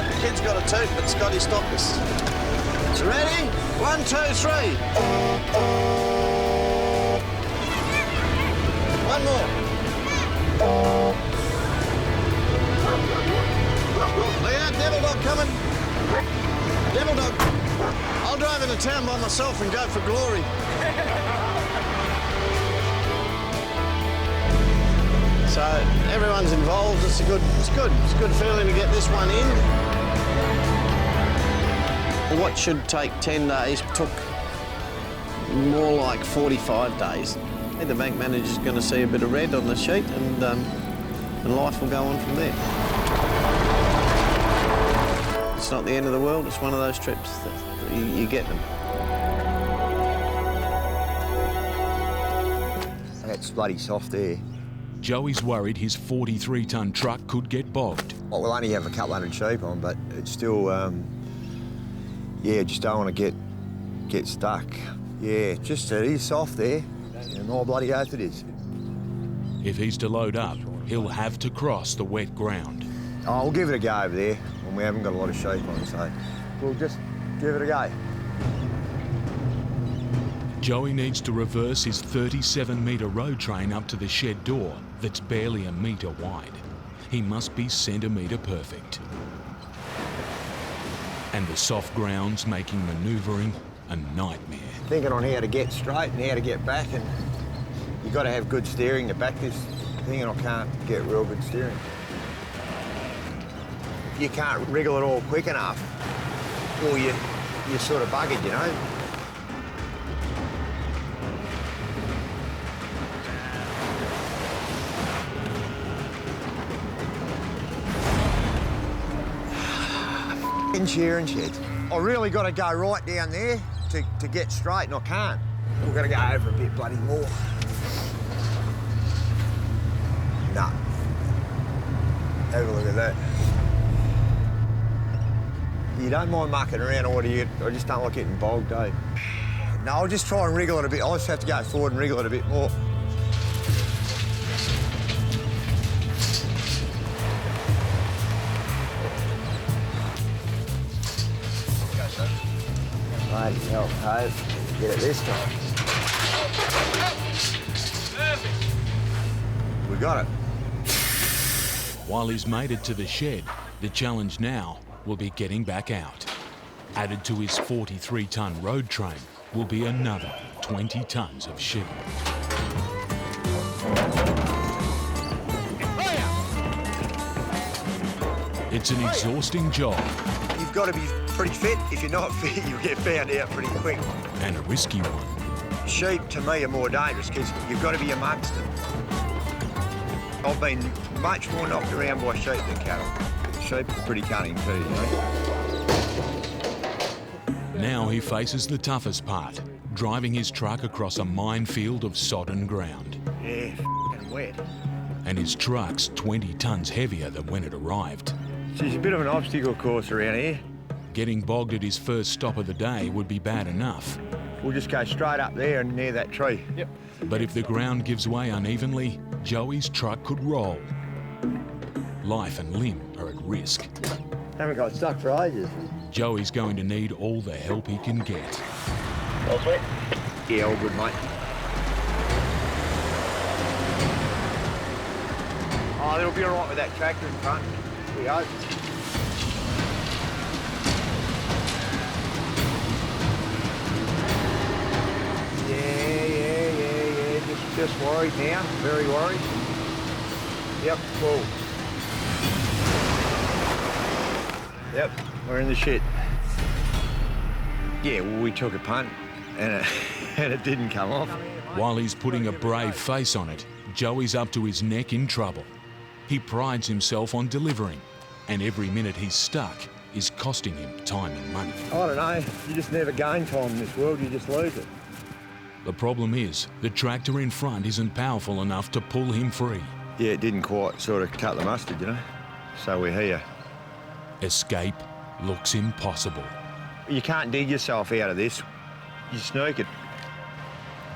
The kid's got a toot, but Scotty stopped us. So ready? 1, 2, 3. One more. Look out, Devil Dog coming. Devil Dog. I'll drive into town by myself and go for glory. So everyone's involved. It's good. It's a good feeling to get this one in. What should take 10 days took more like 45 days. The bank manager's going to see a bit of red on the sheet, and life will go on from there. It's not the end of the world. It's one of those trips that you get them. That's bloody soft there. Joey's worried his 43-tonne truck could get bogged. Well, we'll only have a couple hundred sheep on, but it's still, yeah, just don't want to get stuck. Yeah, just it is soft there, and more bloody oath it is. If he's to load up, he'll have to cross the wet ground. Oh, we'll give it a go over there, and we haven't got a lot of sheep on, so we'll just give it a go. Joey needs to reverse his 37-metre road train up to the shed door that's barely a metre wide. He must be centimetre perfect. And the soft ground's making manoeuvring a nightmare. Thinking on how to get straight and how to get back, and you've got to have good steering to back this thing, and I can't get real good steering. You can't wriggle it all quick enough, or you're sort of buggered, you know. Shearing sheds. I really got to go right down there to get straight, and I can't. We've got to go over a bit bloody more. Nah. Have a look at that. You don't mind mucking around, or do you? I just don't like getting bogged, eh? No, I'll just try and wriggle it a bit. I'll just have to go forward and wriggle it a bit more. Bloody hell, Hope. Get it this time. We got it. While he's made it to the shed, the challenge now will be getting back out. Added to his 43-tonne road train will be another 20 tonnes of sheep. It's an exhausting job. You've got to be pretty fit. If you're not fit, you'll get found out pretty quick. And a risky one. Sheep, to me, are more dangerous because you've got to be amongst them. I've been much more knocked around by sheep than cattle. Sheep are pretty cunning too, you know. Now he faces the toughest part, driving his truck across a minefield of sodden ground. Yeah, f***ing wet. And his truck's 20 tonnes heavier than when it arrived. It's a bit of an obstacle course around here. Getting bogged at his first stop of the day would be bad enough. We'll just go straight up there and near that tree. Yep. But if the ground gives way unevenly, Joey's truck could roll. Life and limb are at risk. Haven't got stuck for ages. Joey's going to need all the help he can get. All sweet? Yeah, all good, mate. Oh, they'll be all right with that tractor in front. We hope. Yeah. Just worried now. Very worried. Yep, cool. Yep, we're in the shit. Yeah, well, we took a punt and it didn't come off. While he's putting a brave face on it, Joey's up to his neck in trouble. He prides himself on delivering, and every minute he's stuck is costing him time and money. I don't know, you just never gain time in this world, you just lose it. The problem is, the tractor in front isn't powerful enough to pull him free. Yeah, it didn't quite sort of cut the mustard, you know, so we're here. Escape looks impossible. You can't dig yourself out of this, you sneak it.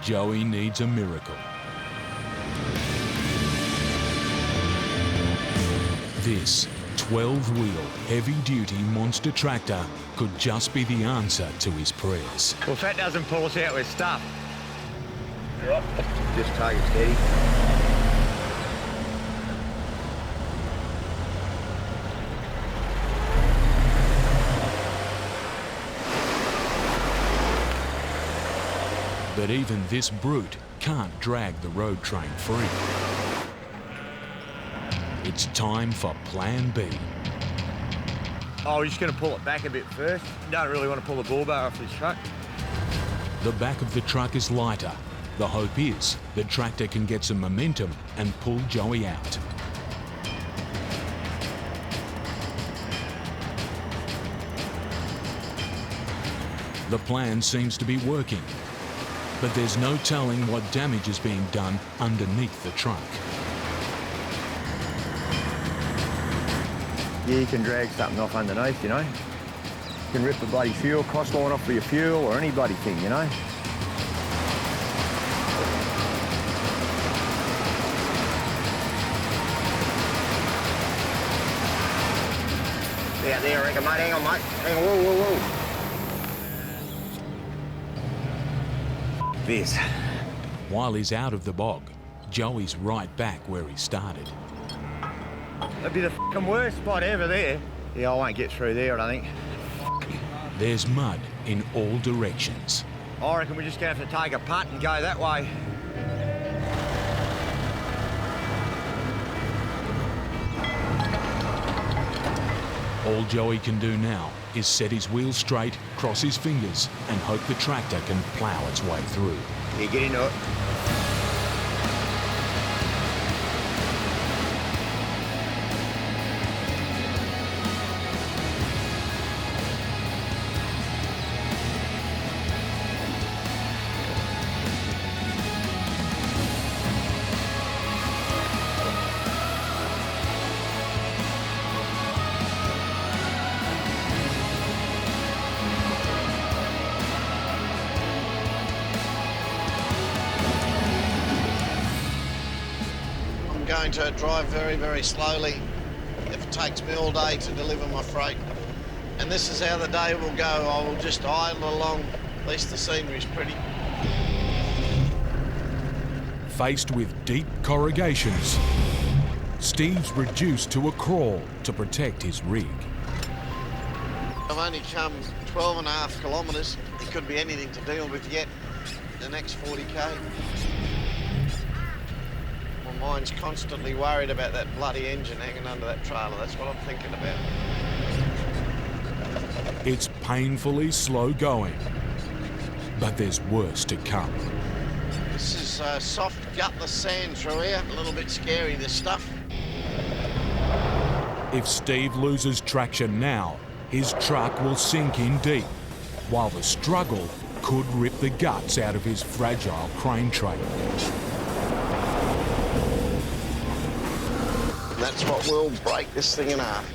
Joey needs a miracle. This 12-wheel, heavy-duty monster tractor could just be the answer to his prayers. Well, if that doesn't pull us out with stuff. Yep. Just take it steady. But even this brute can't drag the road train free. It's time for Plan B. Oh, we're just going to pull it back a bit first. Don't really want to pull the bull bar off this truck. The back of the truck is lighter. The hope is the tractor can get some momentum and pull Joey out. The plan seems to be working, but there's no telling what damage is being done underneath the truck. Yeah, you can drag something off underneath, you know. You can rip the bloody fuel cost line off for your fuel or any bloody thing, you know. Out there, I reckon, mate. Hang on, mate. Hang on, whoa. This. While he's out of the bog, Joey's right back where he started. That'd be the fucking worst spot ever there. Yeah, I won't get through there, I think. There's mud in all directions. I reckon we're just going to have to take a punt and go that way. All Joey can do now is set his wheels straight, cross his fingers, and hope the tractor can plough its way through. Yeah, get into it. Going to drive very, very slowly if it takes me all day to deliver my freight. And this is how the day will go. I will just idle along. At least the scenery's pretty. Faced with deep corrugations, Steve's reduced to a crawl to protect his rig. I've only come 12.5 kilometres. It could be anything to deal with yet. The next 40k. My mind's constantly worried about that bloody engine hanging under that trailer. That's what I'm thinking about. It's painfully slow going, but there's worse to come. This is soft, gutless sand through here. A little bit scary, this stuff. If Steve loses traction now, his truck will sink in deep, while the struggle could rip the guts out of his fragile crane trailer. That's what will break this thing in half.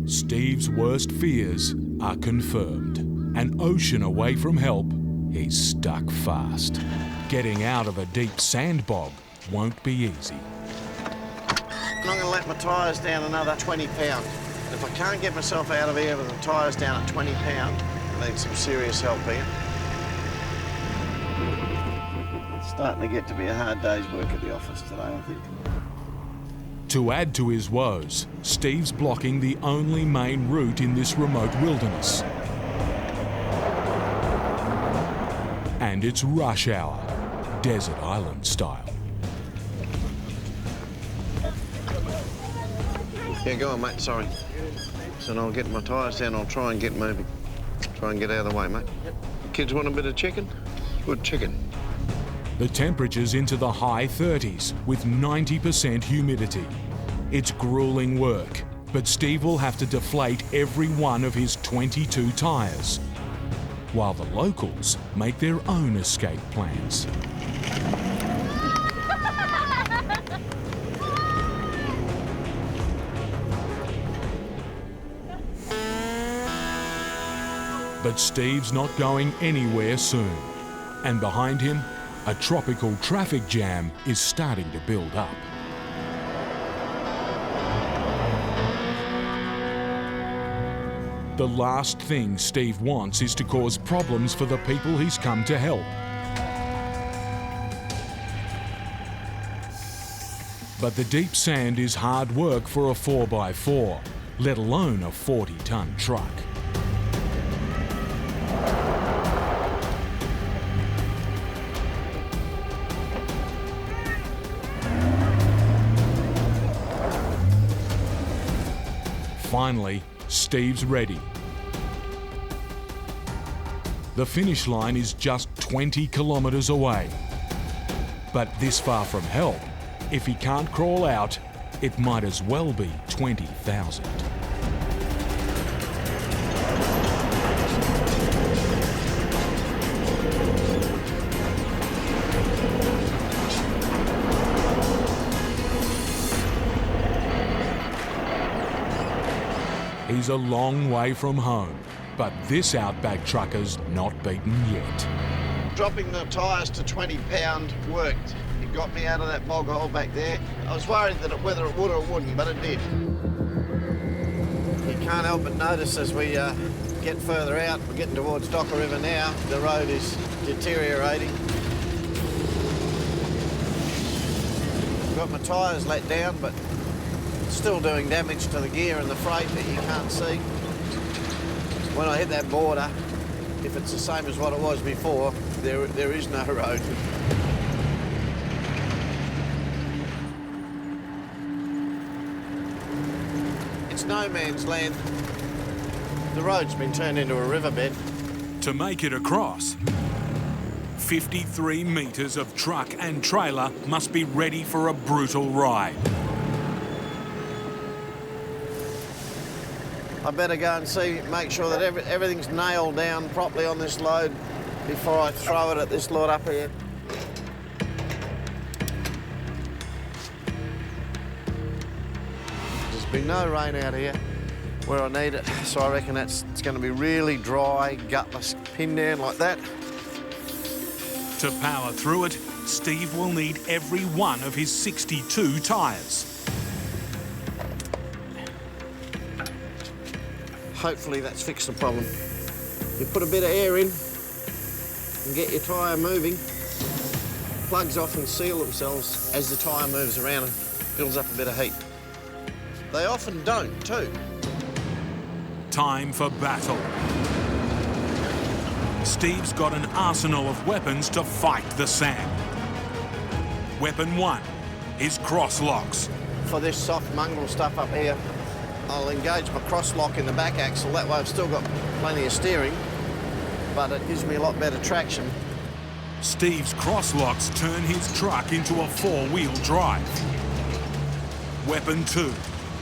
Steve's worst fears are confirmed. An ocean away from help, he's stuck fast. Getting out of a deep sand bog won't be easy. I'm not going to let my tyres down another 20 pound. If I can't get myself out of here with the tyres down at 20 pound, I need some serious help here. It's starting to get to be a hard day's work at the office today, I think. To add to his woes, Steve's blocking the only main route in this remote wilderness. And it's rush hour, desert island style. Yeah, go on, mate, sorry. So I'll get my tyres down, I'll try and get moving. Try and get out of the way, mate. Yep. Kids want a bit of chicken? Good chicken. The temperature's into the high 30s with 90% humidity. It's grueling work, but Steve will have to deflate every one of his 22 tyres, while the locals make their own escape plans. But Steve's not going anywhere soon, and behind him, a tropical traffic jam is starting to build up. The last thing Steve wants is to cause problems for the people he's come to help. But the deep sand is hard work for a 4x4, let alone a 40-ton truck. Finally, Steve's ready. The finish line is just 20 kilometres away. But this far from help, if he can't crawl out, it might as well be 20,000. He's a long way from home, but this Outback Trucker's not beaten yet. Dropping the tyres to 20 pound worked. It got me out of that bog hole back there. I was worried that whether it would or it wouldn't, but it did. You can't help but notice as we get further out, we're getting towards Docker River now, the road is deteriorating. I've got my tyres let down, but still doing damage to the gear and the freight that you can't see. When I hit that border, if it's the same as what it was before, there is no road. It's no man's land. The road's been turned into a riverbed. To make it across, 53 metres of truck and trailer must be ready for a brutal ride. I better go and see, make sure that everything's nailed down properly on this load before I throw it at this lot up here. There's been no rain out here where I need it, so I reckon it's going to be really dry, gutless, pinned down like that. To power through it, Steve will need every one of his 62 tyres. Hopefully that's fixed the problem. You put a bit of air in and get your tyre moving. Plugs often seal themselves as the tyre moves around and builds up a bit of heat. They often don't too. Time for battle. Steve's got an arsenal of weapons to fight the sand. Weapon 1, his cross locks. For this soft mongrel stuff up here, I'll engage my cross lock in the back axle. That way I've still got plenty of steering, but it gives me a lot better traction. Steve's cross locks turn his truck into a four-wheel drive. Weapon 2,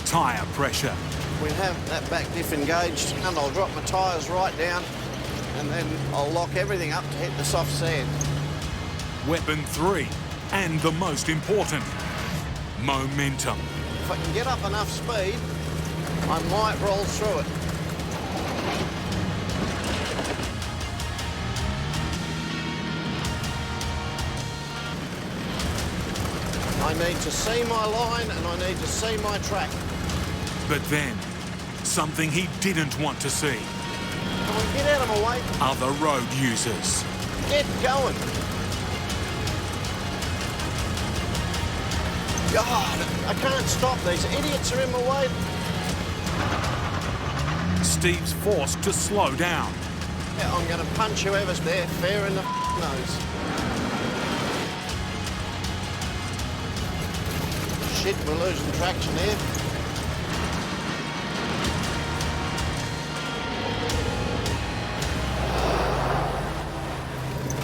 tyre pressure. We have that back diff engaged, and I'll drop my tyres right down, and then I'll lock everything up to hit the soft sand. Weapon 3, and the most important, momentum. If I can get up enough speed, I might roll through it. I need to see my line and I need to see my track. But then, something he didn't want to see. Come on, get out of my way. Other road users. Get going. God, I can't stop. These idiots are in my way. Steve's forced to slow down. Yeah, I'm going to punch whoever's there fair in the nose. Shit, we're losing traction here.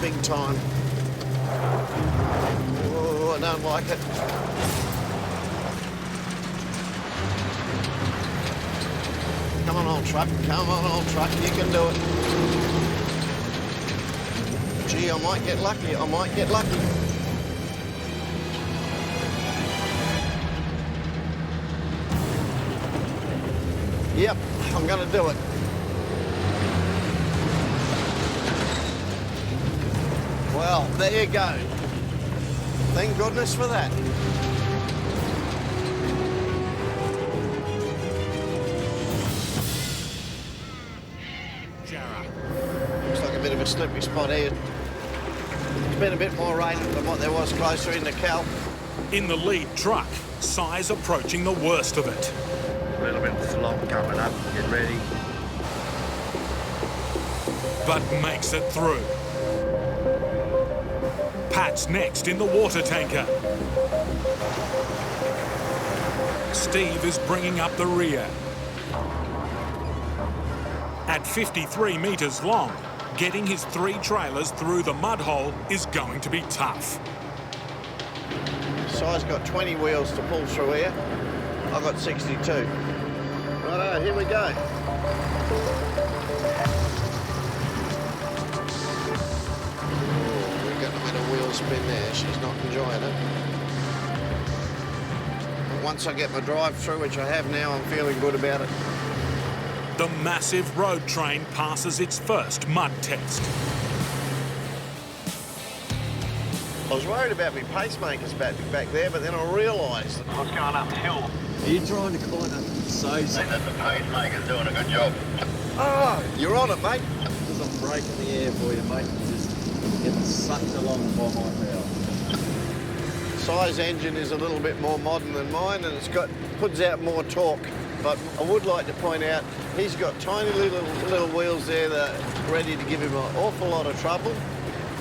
Big time. Oh, I don't like it. Come on, old truck. Come on, old truck. You can do it. Gee, I might get lucky. I might get lucky. Yep, I'm going to do it. Well, there you go. Thank goodness for that. Looks like a bit of a slippery spot here. There's been a bit more rain than what there was closer into Cal. In the lead truck, Si's approaching the worst of it. A little bit of slop coming up, get ready. But makes it through. Pat's next in the water tanker. Steve is bringing up the rear. At 53 metres long, getting his 3 trailers through the mud hole is going to be tough. Si's got 20 wheels to pull through here. I've got 62. Righto, here we go. Oh, we've got a bit of wheel spin there. She's not enjoying it. But once I get my drive through, which I have now, I'm feeling good about it. The massive road train passes its first mud test. I was worried about my pacemakers back there, but then I realised I was going uphill. Are you trying to kind of say something? That the pacemaker's doing a good job. Oh, you're on it, mate. Because I'm breaking the air for you, mate. Just getting sucked along by my power. Size engine is a little bit more modern than mine, and puts out more torque. But I would like to point out he's got tiny little wheels there that are ready to give him an awful lot of trouble.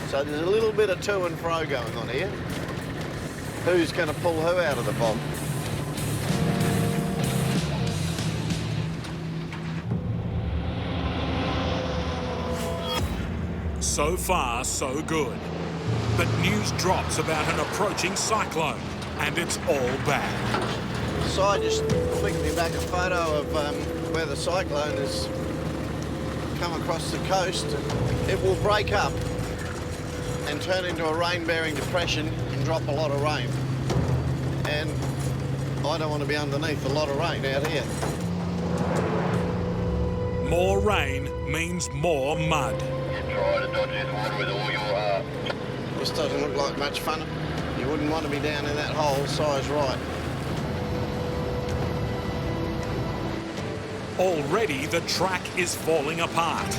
So there's a little bit of to and fro going on here. Who's going to pull who out of the bog? So far, so good. But news drops about an approaching cyclone, and it's all bad. So I just flicked me back a photo of where the cyclone has come across the coast. It will break up and turn into a rain-bearing depression and drop a lot of rain. And I don't want to be underneath a lot of rain out here. More rain means more mud. Try to dodge this water with all your heart. This doesn't look like much fun. You wouldn't want to be down in that hole, size right. Already the track is falling apart.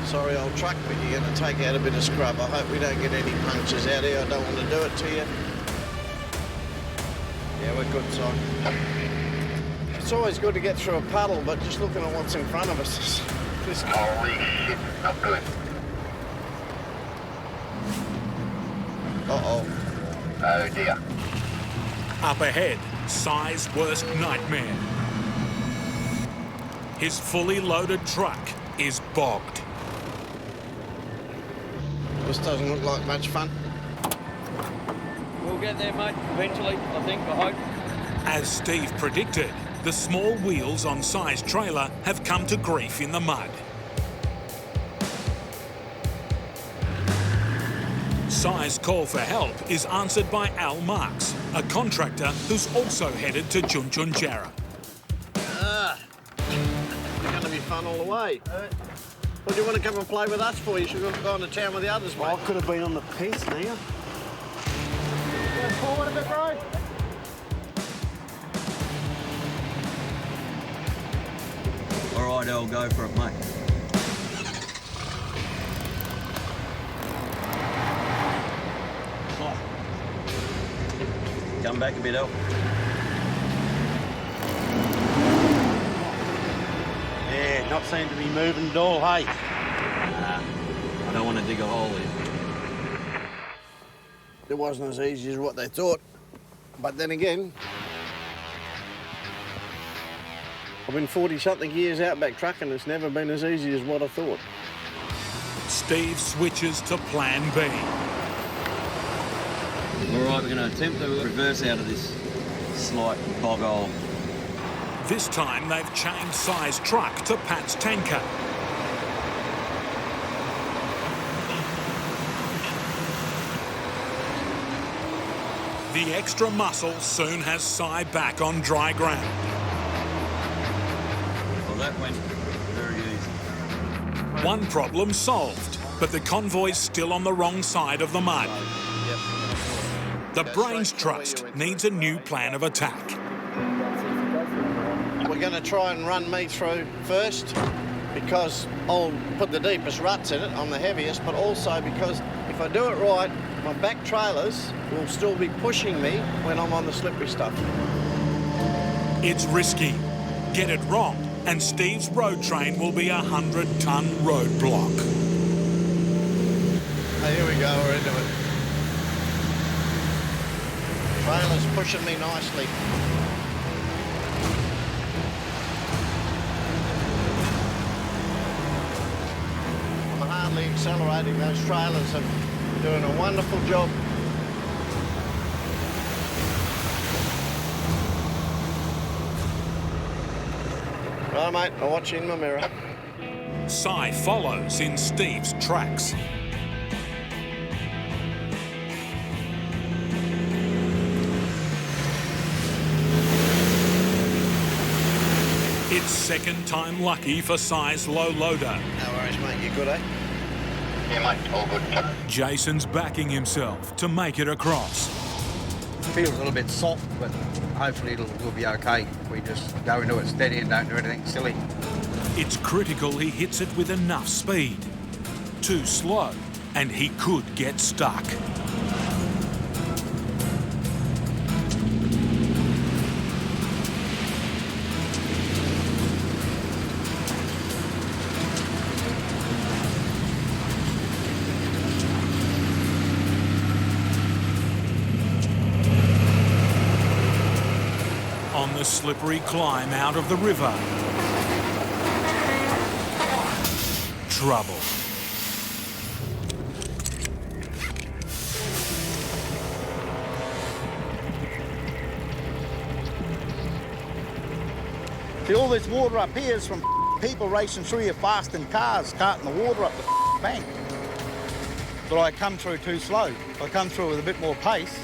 Sorry, old truck, but you're going to take out a bit of scrub. I hope we don't get any punctures out here. I don't want to do it to you. Yeah, we're good, Si. It's always good to get through a puddle, but just looking at what's in front of us, this... Holy shit, not good. Uh-oh. Oh dear. Up ahead, Si's worst nightmare. His fully loaded truck is bogged. This doesn't look like much fun. We'll get there, mate, eventually, I think, I hope. As Steve predicted, the small wheels on Si's trailer have come to grief in the mud. Si's call for help is answered by Al Marks, a contractor who's also headed to Junjunjara. It's going to be fun all the way. What do you want to come and play with us for? You should have gone to town with the others, mate. I could have been on the piece now. Go forward a bit, bro. All right, I'll go for it, mate. Oh. Come back a bit, El. Yeah, not seem to be moving at all, hey? Nah, I don't want to dig a hole in. It wasn't as easy as what they thought. But then again, I've been 40-something years Outback trucking. It's never been as easy as what I thought. Steve switches to plan B. All right, we're going to attempt to reverse out of this slight bog hole. This time they've chained Si's truck to Pat's tanker. The extra muscle soon has Si back on dry ground. Well, that went very easy. One problem solved, but the convoy's still on the wrong side of the mud. The Brains Trust needs a new plan of attack. We're going to try and run me through first because I'll put the deepest ruts in it. I'm the heaviest, but also because if I do it right, my back trailers will still be pushing me when I'm on the slippery stuff. It's risky. Get it wrong, and Steve's road train will be a 100-ton roadblock. Oh, here we go, we're into it. Trailer's pushing me nicely. I'm hardly accelerating. Those trailers are doing a wonderful job. Right, mate, I'll watch you in my mirror. Si follows in Steve's tracks. It's second time lucky for size low loader. No worries, mate. You good, eh? Yeah, mate, all good. Jason's backing himself to make it across. Feels a little bit soft, but hopefully we'll be okay. We just go into it steady and don't do anything silly. It's critical he hits it with enough speed. Too slow, and he could get stuck. On the slippery climb out of the river. Trouble. See, all this water up here is from people racing through here fast in cars, carting the water up the bank. But I come through too slow. I come through with a bit more pace.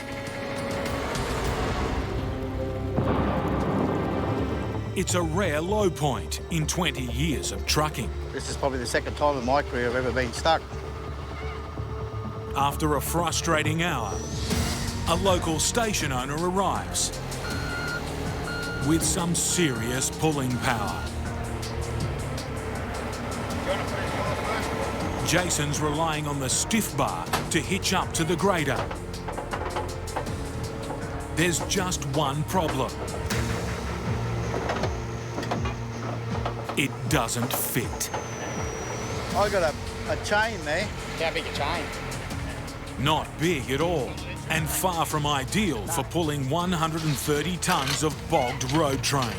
It's a rare low point in 20 years of trucking. This is probably the second time in my career I've ever been stuck. After a frustrating hour, a local station owner arrives with some serious pulling power. Jason's relying on the stiff bar to hitch up to the grader. There's just one problem. It doesn't fit. I got a chain there. How big a chain? Not big at all, and far from ideal for pulling 130 tonnes of bogged road train.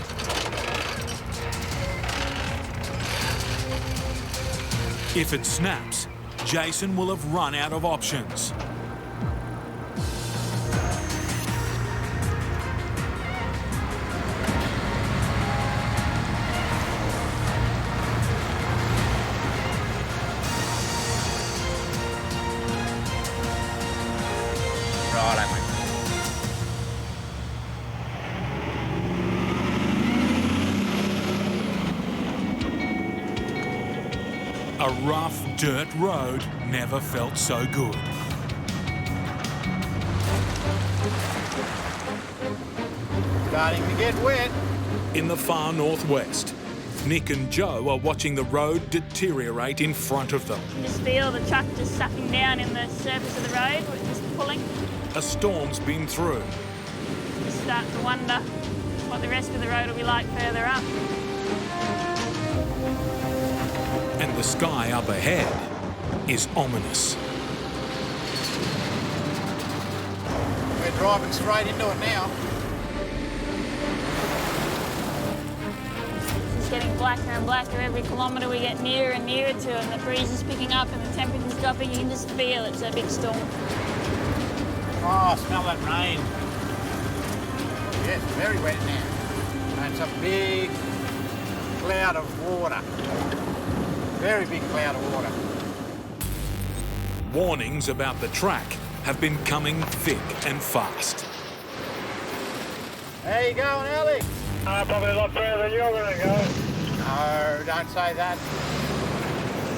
If it snaps, Jason will have run out of options. A rough dirt road never felt so good. Starting to get wet. In the far northwest, Nick and Joe are watching the road deteriorate in front of them. You just feel the truck just sucking down in the surface of the road, just pulling. A storm's been through. Just start to wonder what the rest of the road will be like further up. And the sky up ahead is ominous. We're driving straight into it now. It's getting blacker and blacker every kilometre we get nearer and nearer to it, and the breeze is picking up and the temperature's dropping. You can just feel it's a big storm. Oh, smell that rain. Yes, very wet now. And it's a big cloud of water. Very big cloud of water. Warnings about the track have been coming thick and fast. How you going, Alex? Probably a lot further than you're going to go. No, don't say that.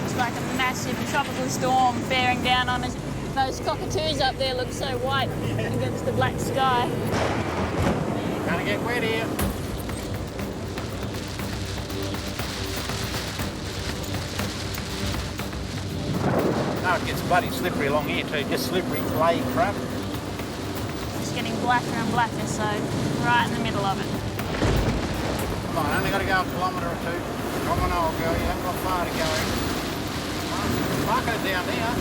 It's like a massive tropical storm bearing down on us. Those cockatoos up there look so white against the black sky. Gonna get wet here. No, it gets bloody slippery along here too, just slippery clay crap. It's getting blacker and blacker, so right in the middle of it. Come on, only got to go a kilometre or two. Come on, old girl, you haven't got far to go. Marking it down there.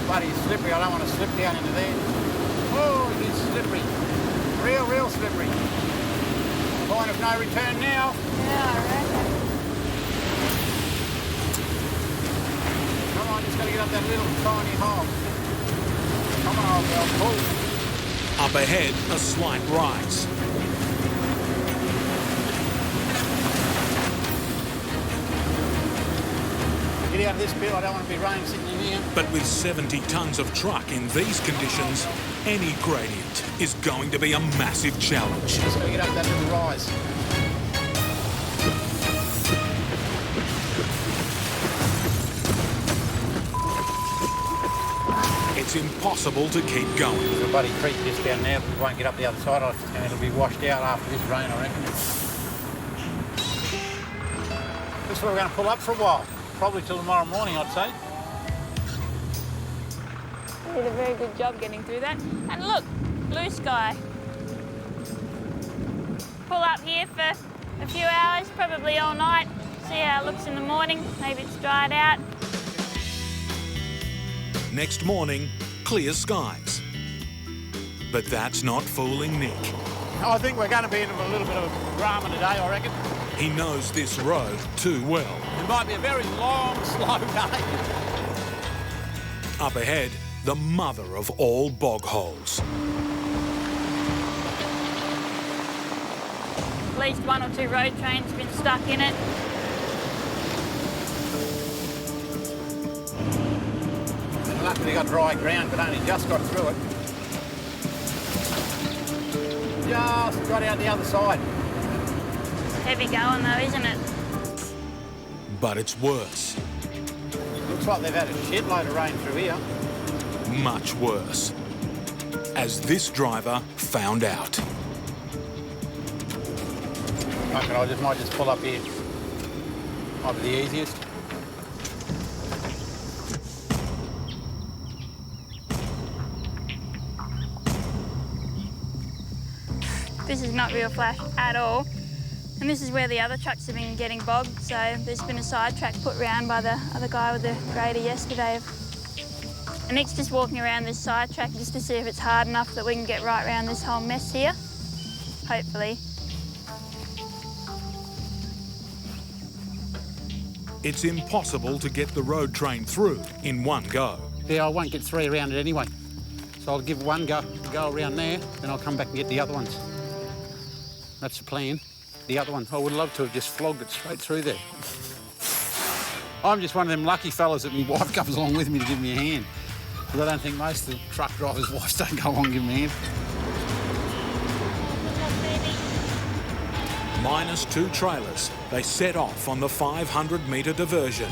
Bloody slippery, I don't want to slip down into there. Oh, it is slippery. Real slippery. Point of no return now. Yeah, I reckon. Come on, just got to get up that little tiny hog. Come on, old girl, pull. Up ahead, a slight rise. Get out of this bit, I don't want to be rain sitting in here. But with 70 tonnes of truck in these conditions, any gradient is going to be a massive challenge. Just got to get up that little rise. it's impossible to keep going. There's a bloody creek just down there, we won't get up the other side, and it'll be washed out after this rain, I reckon. This is where we're going to pull up for a while, probably till tomorrow morning, I'd say. You did a very good job getting through that. And look, blue sky. Pull up here for a few hours, probably all night, see how it looks in the morning, maybe it's dried out. Next morning, clear skies. But that's not fooling Nick. I think we're going to be in a little bit of drama today, I reckon. He knows this road too well. It might be a very long, slow day. Up ahead, the mother of all bog holes. At least 1 or 2 road trains have been stuck in it. And luckily got dry ground, but only just got through it. Just got out the other side. Heavy going though, isn't it? But it's worse. Looks like they've had a shitload of rain through here. Much worse. As this driver found out. Okay, I might just pull up here. Might be the easiest. This is not real flash at all. And this is where the other trucks have been getting bogged, so there's been a sidetrack put round by the other guy with the grader yesterday. And Nick's just walking around this sidetrack just to see if it's hard enough that we can get right around this whole mess here. Hopefully. It's impossible to get the road train through in one go. Yeah, I won't get 3 around it anyway. So I'll give one go around there, then I'll come back and get the other ones. That's the plan. The other one, I would love to have just flogged it straight through there. I'm just one of them lucky fellas that my wife comes along with me to give me a hand. Because I don't think most of the truck drivers' wives don't go along and give me a hand. -2 trailers, they set off on the 500-metre diversion.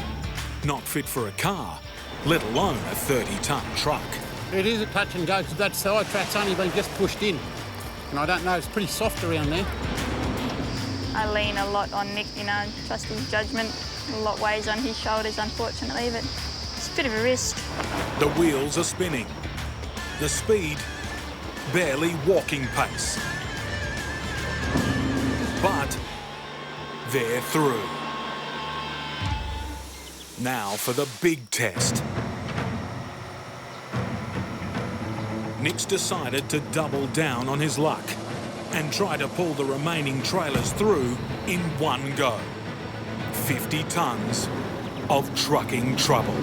Not fit for a car, let alone a 30-tonne truck. It is a touch and go because that sidetrack's only been just pushed in. And I don't know, it's pretty soft around there. I lean a lot on Nick, you know, and trust his judgment. A lot weighs on his shoulders, unfortunately, but it's a bit of a risk. The wheels are spinning. The speed, barely walking pace. But they're through. Now for the big test. Nick's decided to double down on his luck and try to pull the remaining trailers through in one go. 50 tonnes of trucking trouble.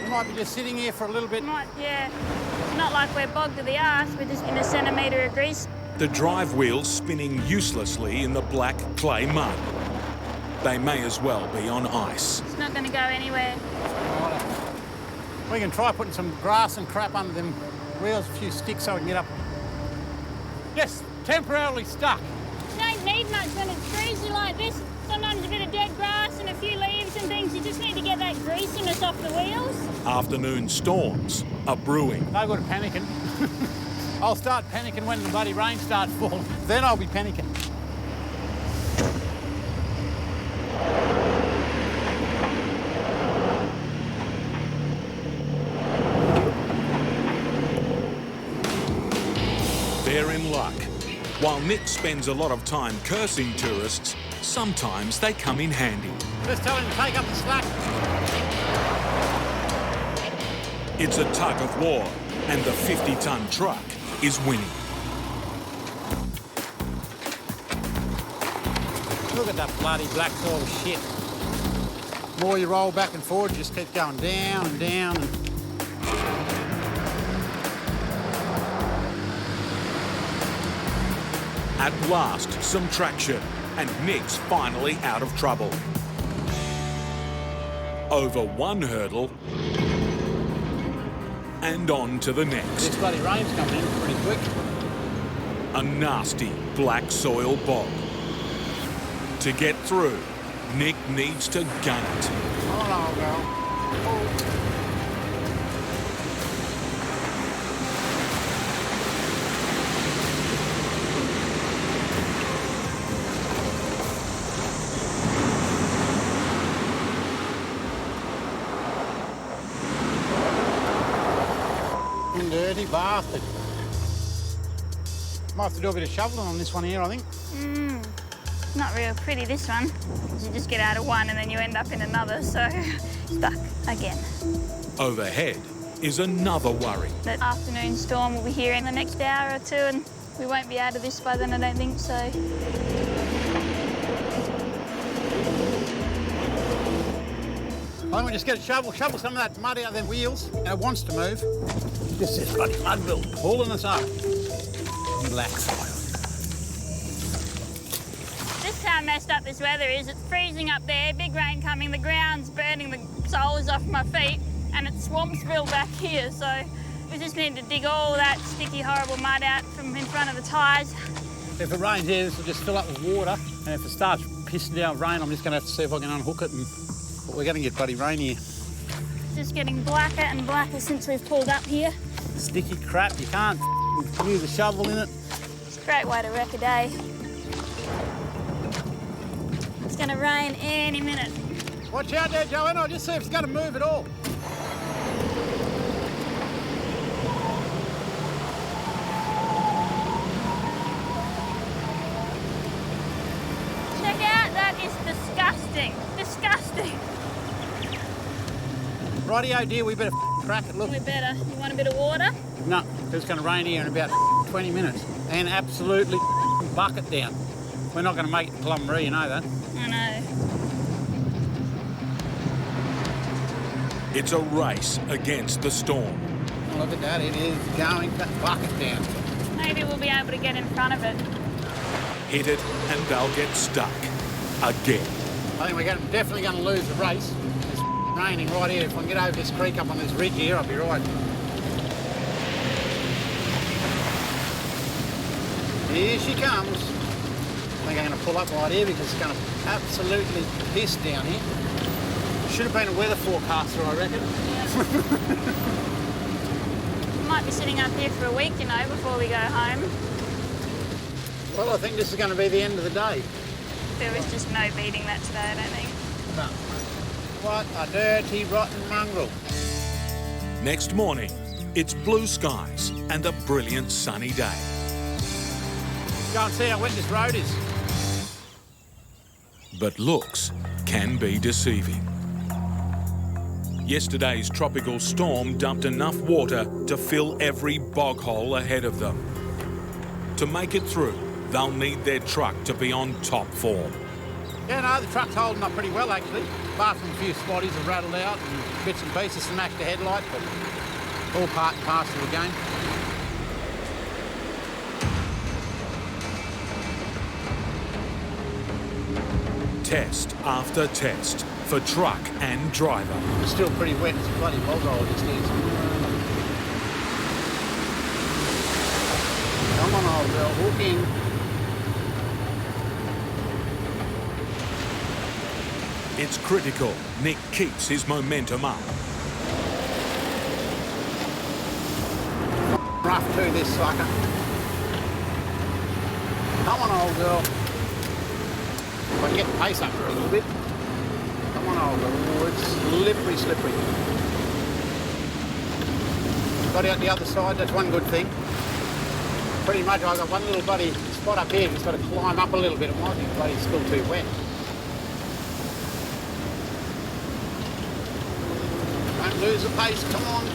We might be just sitting here for a little bit. Yeah. It's not like we're bogged to the arse, we're just in a centimetre of grease. The drive wheels spinning uselessly in the black clay mud. They may as well be on ice. It's not going to go anywhere. We can try putting some grass and crap under them wheels, a few sticks so we can get up. Yes, temporarily stuck. You don't need much when it's greasy like this. Sometimes a bit of dead grass and a few leaves and things. You just need to get that greasiness off the wheels. Afternoon storms are brewing. No good at panicking. I'll start panicking when the bloody rain starts falling. Then I'll be panicking. They're in luck. While Nick spends a lot of time cursing tourists, sometimes they come in handy. Just tell him to take up the slack. It's a tug of war, and the 50-tonne truck is winning. Look at that bloody black soil shit. The more you roll back and forward, just keep going down and down. At last, some traction, and Nick's finally out of trouble. Over one hurdle, and on to the next. This bloody rain's coming in pretty quick. A nasty black soil bog. To get through, Nick needs to gun it. Come on, old girl. Dirty bastard. Might have to do a bit of shoveling on this one here, I think. Not real pretty, this one. You just get out of one and then you end up in another, so stuck again. Overhead is another worry. The afternoon storm will be here in the next hour or two and we won't be out of this by then, I don't think so. I think we just get a shovel some of that mud out of them wheels. And it wants to move. Just this bloody mud bill pulling us up. Black soil. This is how messed up this weather is. It's freezing up there, big rain coming, the ground's burning the soles off my feet, and it's Swampsville back here, so we just need to dig all that sticky, horrible mud out from in front of the tyres. If it rains here, this will just fill up with water, and if it starts pissing down rain, I'm just going to have to see if I can unhook it, but we're going to get bloody rain here. It's just getting blacker and blacker since we've pulled up here. Sticky crap, you can't use a shovel in it. It's a great way to wreck a day. It's going to rain any minute. Watch out there, Joanna. I'll just see if it's going to move at all. Check out, that is disgusting. Disgusting. Rightio, dear, we better crack it, look. We better. You want a bit of water? No, because it's going to rain here in about 20 minutes. And absolutely bucket down. We're not going to make it to Plumree, you know that. I know. It's a race against the storm. Look at that, it is going to bucket down. Maybe we'll be able to get in front of it. Hit it and they'll get stuck again. I think we're definitely going to lose the race. It's raining right here. If I can get over this creek up on this ridge here, I'll be right. Here she comes. I think I'm going to pull up right here because it's going to absolutely piss down here. Should have been a weather forecaster, I reckon. We might be sitting up here for a week, you know, before we go home. Well, I think this is going to be the end of the day. There was just no beating that today, I don't think. No. What a dirty, rotten mongrel. Next morning, it's blue skies and a brilliant sunny day. Go and see how wet this road is. But looks can be deceiving. Yesterday's tropical storm dumped enough water to fill every bog hole ahead of them. To make it through, they'll need their truck to be on top form. Yeah, no, the truck's holding up pretty well, actually. Apart from a few spotties have rattled out and bits and pieces smashed the headlight, but all part and parcel of the game. Test after test for truck and driver. It's still pretty wet. It's a bloody bog hole, this is. Come on, old girl, hook in. It's critical Nick keeps his momentum up. Rough too, this sucker. Come on, old girl. If I can get the pace up a little bit. Come on, old girl. Oh, it's slippery, slippery. Got out the other side, that's one good thing. Pretty much I've got one little bloody spot up here, just got to climb up a little bit. It might be bloody still too wet. Don't lose the pace, come on.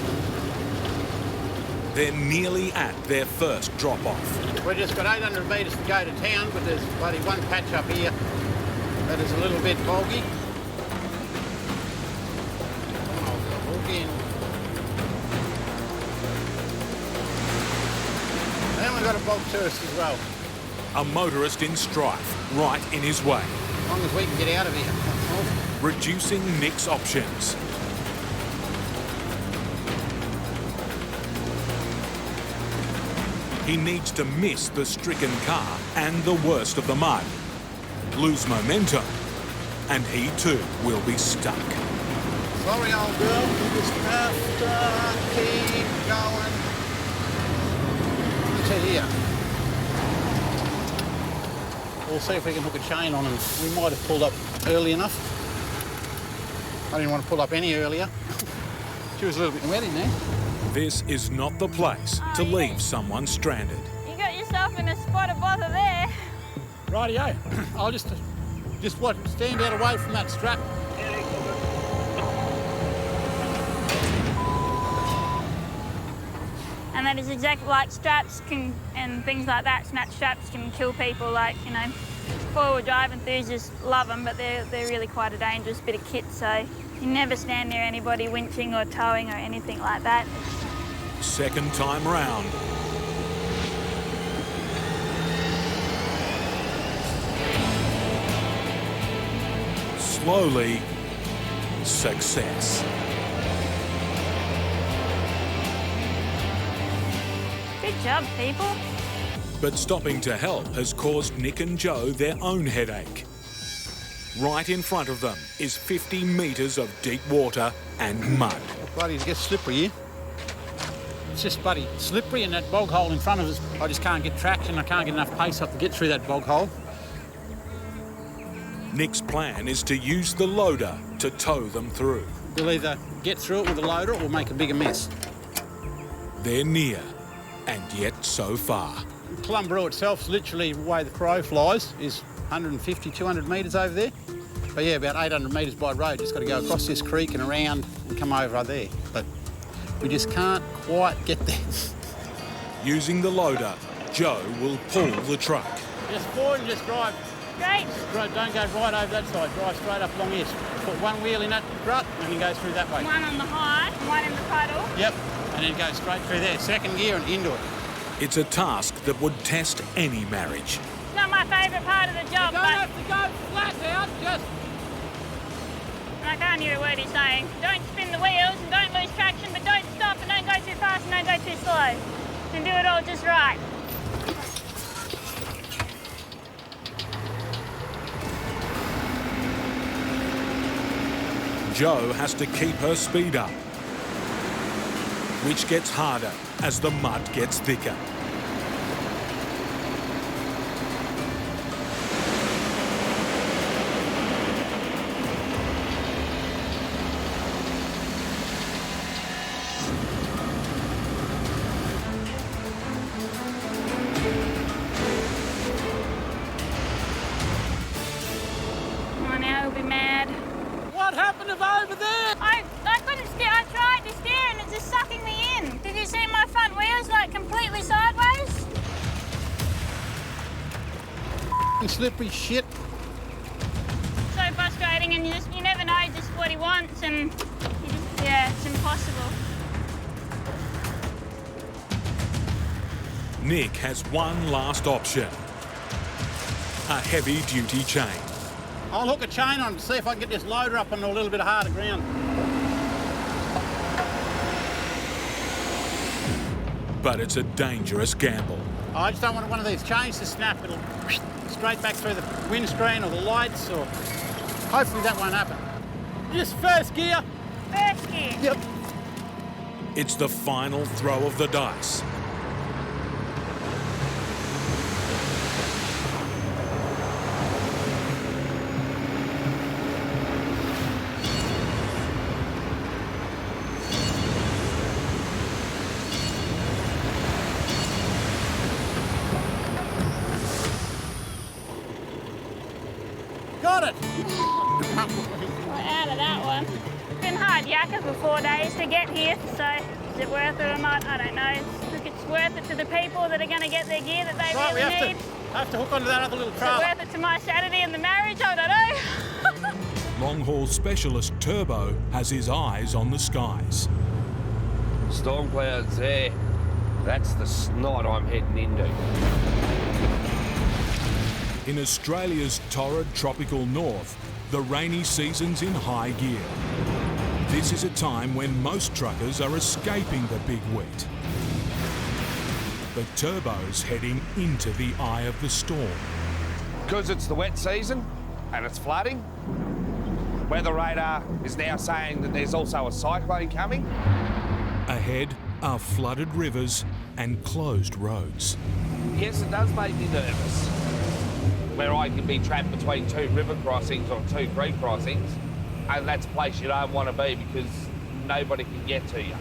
They're nearly at their first drop-off. We've just got 800 metres to go to town, but there's bloody one patch up here that is a little bit boggy. Come on, I'll walk in. Then we've got a bog tourist as well. A motorist in strife, right in his way. As long as we can get out of here. Reducing Nick's options. He needs to miss the stricken car and the worst of the mud. Lose momentum and he too will be stuck. Sorry, old girl. You just have to keep going. To here. We'll see if we can hook a chain on, and we might have pulled up early enough. I didn't want to pull up any earlier. She was a little bit wet in there. This is not the place to leave someone stranded. You got yourself in a spot of bother there. Rightio. I'll just stand out away from that strap. And that is exactly like straps and things like that. Snap straps can kill people. Like, you know, four-wheel drive enthusiasts love them, but they're really quite a dangerous bit of kit. So you never stand near anybody winching or towing or anything like that. Second time round. Slowly, success. Good job, people. But stopping to help has caused Nick and Joe their own headache. Right in front of them is 50 metres of deep water and mud. Bloody, it gets slippery here. It's just bloody slippery, and that bog hole in front of us, I just can't get traction. I can't get enough pace up to get through that bog hole. Nick's plan is to use the loader to tow them through. We'll either get through it with a loader or make a bigger mess. They're near, and yet so far. Columbaroo itself is literally the way the crow flies, is 150, 200 metres over there. But yeah, about 800 metres by road. Just got to go across this creek and around and come over there. But we just can't quite get there. Using the loader, Joe will pull the truck. Just forward and just drive. Great. Don't go right over that side. Drive straight up along here. Put one wheel in that rut and then go through that way. One on the high, one in the puddle. Yep. And then go straight through there. Second gear and into it. It's a task that would test any marriage. It's not my favourite part of the job, You don't have to go flat out, just... I can't hear a word he's saying. Don't spin the wheels and don't lose traction, but don't stop and don't go too fast and don't go too slow. And do it all just right. Joe has to keep her speed up, which gets harder as the mud gets thicker. Oh, now he'll be mad. What happened over there? I couldn't steer. I tried to steer and it's just sucking me in. Did you see my front wheels like completely sideways? Slippery shit. So frustrating, and you never know just what he wants, and yeah, it's impossible. Nick has one last option. A heavy-duty chain. I'll hook a chain on to see if I can get this loader up onto a little bit of harder ground. But it's a dangerous gamble. I just don't want one of these chains to snap. It'll straight back through the windscreen or the lights, or hopefully that won't happen. Just first gear. First gear. Yep. It's the final throw of the dice. Got it! We're out of that one. It's been hard yakka for 4 days to get here, so is it worth it or not? I don't know. Look, it's worth it to the people that are going to get their gear that they Right, really we need. have to hook onto that other little Is it trailer. worth it to my Saturday and the marriage? I don't know. Long-haul specialist Turbo has his eyes on the skies. Storm clouds there. That's the snot I'm heading into. In Australia's torrid tropical north, the rainy season's in high gear. This is a time when most truckers are escaping the big wet. But Turbo's heading into the eye of the storm. Because it's the wet season and it's flooding, Weather radar is now saying that there's also a cyclone coming. Ahead are flooded rivers and closed roads. Yes, it does make me nervous. Where I can be trapped between two river crossings or two creek crossings, and that's a place you don't want to be because nobody can get to you.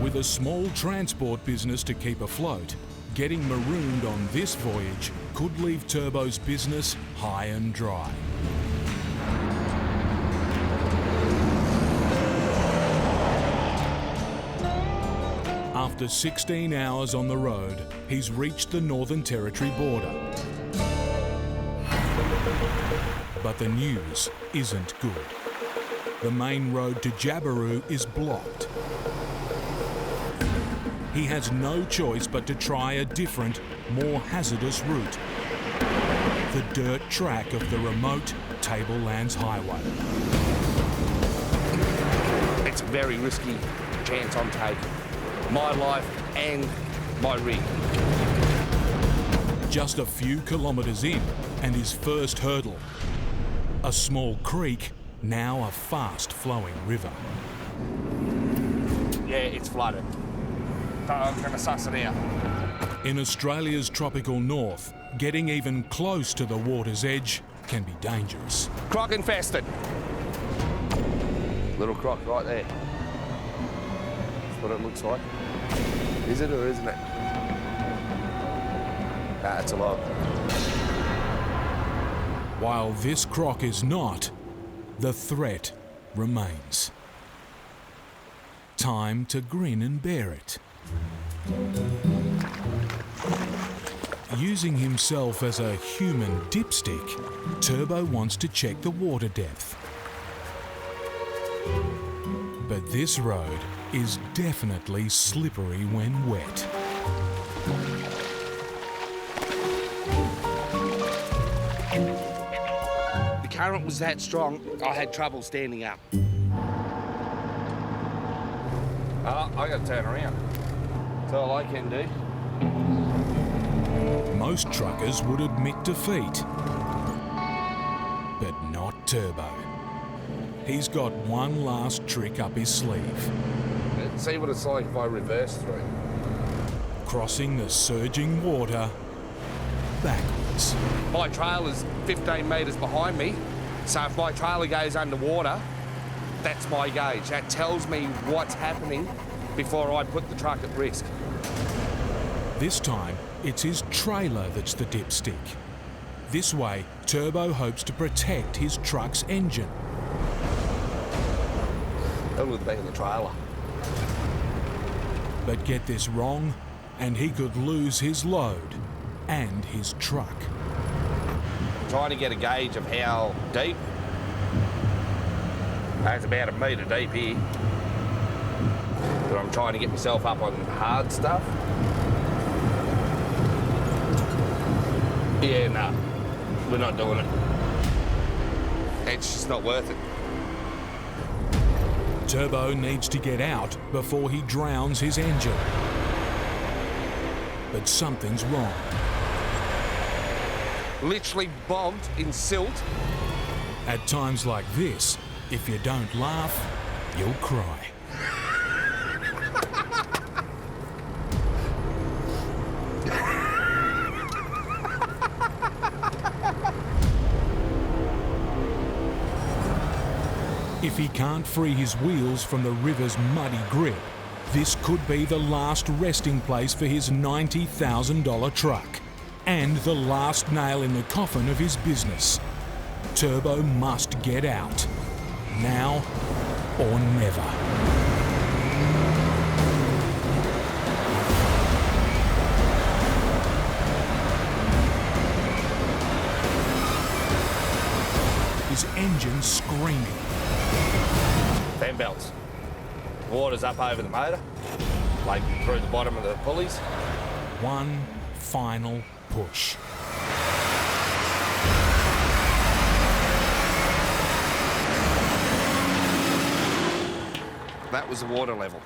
With a small transport business to keep afloat, getting marooned on this voyage could leave Turbo's business high and dry. After 16 hours on the road, he's reached the Northern Territory border. But the news isn't good. The main road to Jabiru is blocked. He has no choice but to try a different, more hazardous route. The dirt track of the remote Tablelands Highway. It's a very risky chance I'm taking. My life and my rig. Just a few kilometres in, and his first hurdle. A small creek, now a fast-flowing river. Yeah, it's flooded. I'm going to suss it out. In Australia's tropical north, getting even close to the water's edge can be dangerous. Croc infested. Little croc right there. That's what it looks like. Is it or isn't it? Nah, it's a lot. While this croc is not, the threat remains. Time to grin and bear it. Using himself as a human dipstick, Turbo wants to check the water depth. But this road is definitely slippery when wet. The current was that strong, I had trouble standing up. Oh, I got to turn around. That's all I can do. Most truckers would admit defeat, but not Turbo. He's got one last trick up his sleeve. Let's see what it's like if I reverse through. Crossing the surging water backwards. My trailer's 15 metres behind me, so if my trailer goes underwater, that's my gauge. That tells me what's happening before I put the truck at risk. This time, it's his trailer that's the dipstick. This way, Turbo hopes to protect his truck's engine. Over the back of the trailer. But get this wrong, and he could lose his load and his truck. Trying to get a gauge of how deep. It's about 1 metre deep here. But I'm trying to get myself up on hard stuff. Yeah, no, we're not doing it. It's just not worth it. Turbo needs to get out before he drowns his engine. But something's wrong. Literally bogged in silt. At times like this, if you don't laugh, you'll cry. If he can't free his wheels from the river's muddy grip, this could be the last resting place for his $90,000 truck, and the last nail in the coffin of his business. Turbo must get out, now or never. His engine screaming. Fan belts. Water's up over the motor, like through the bottom of the pulleys. One final push. That was the water level.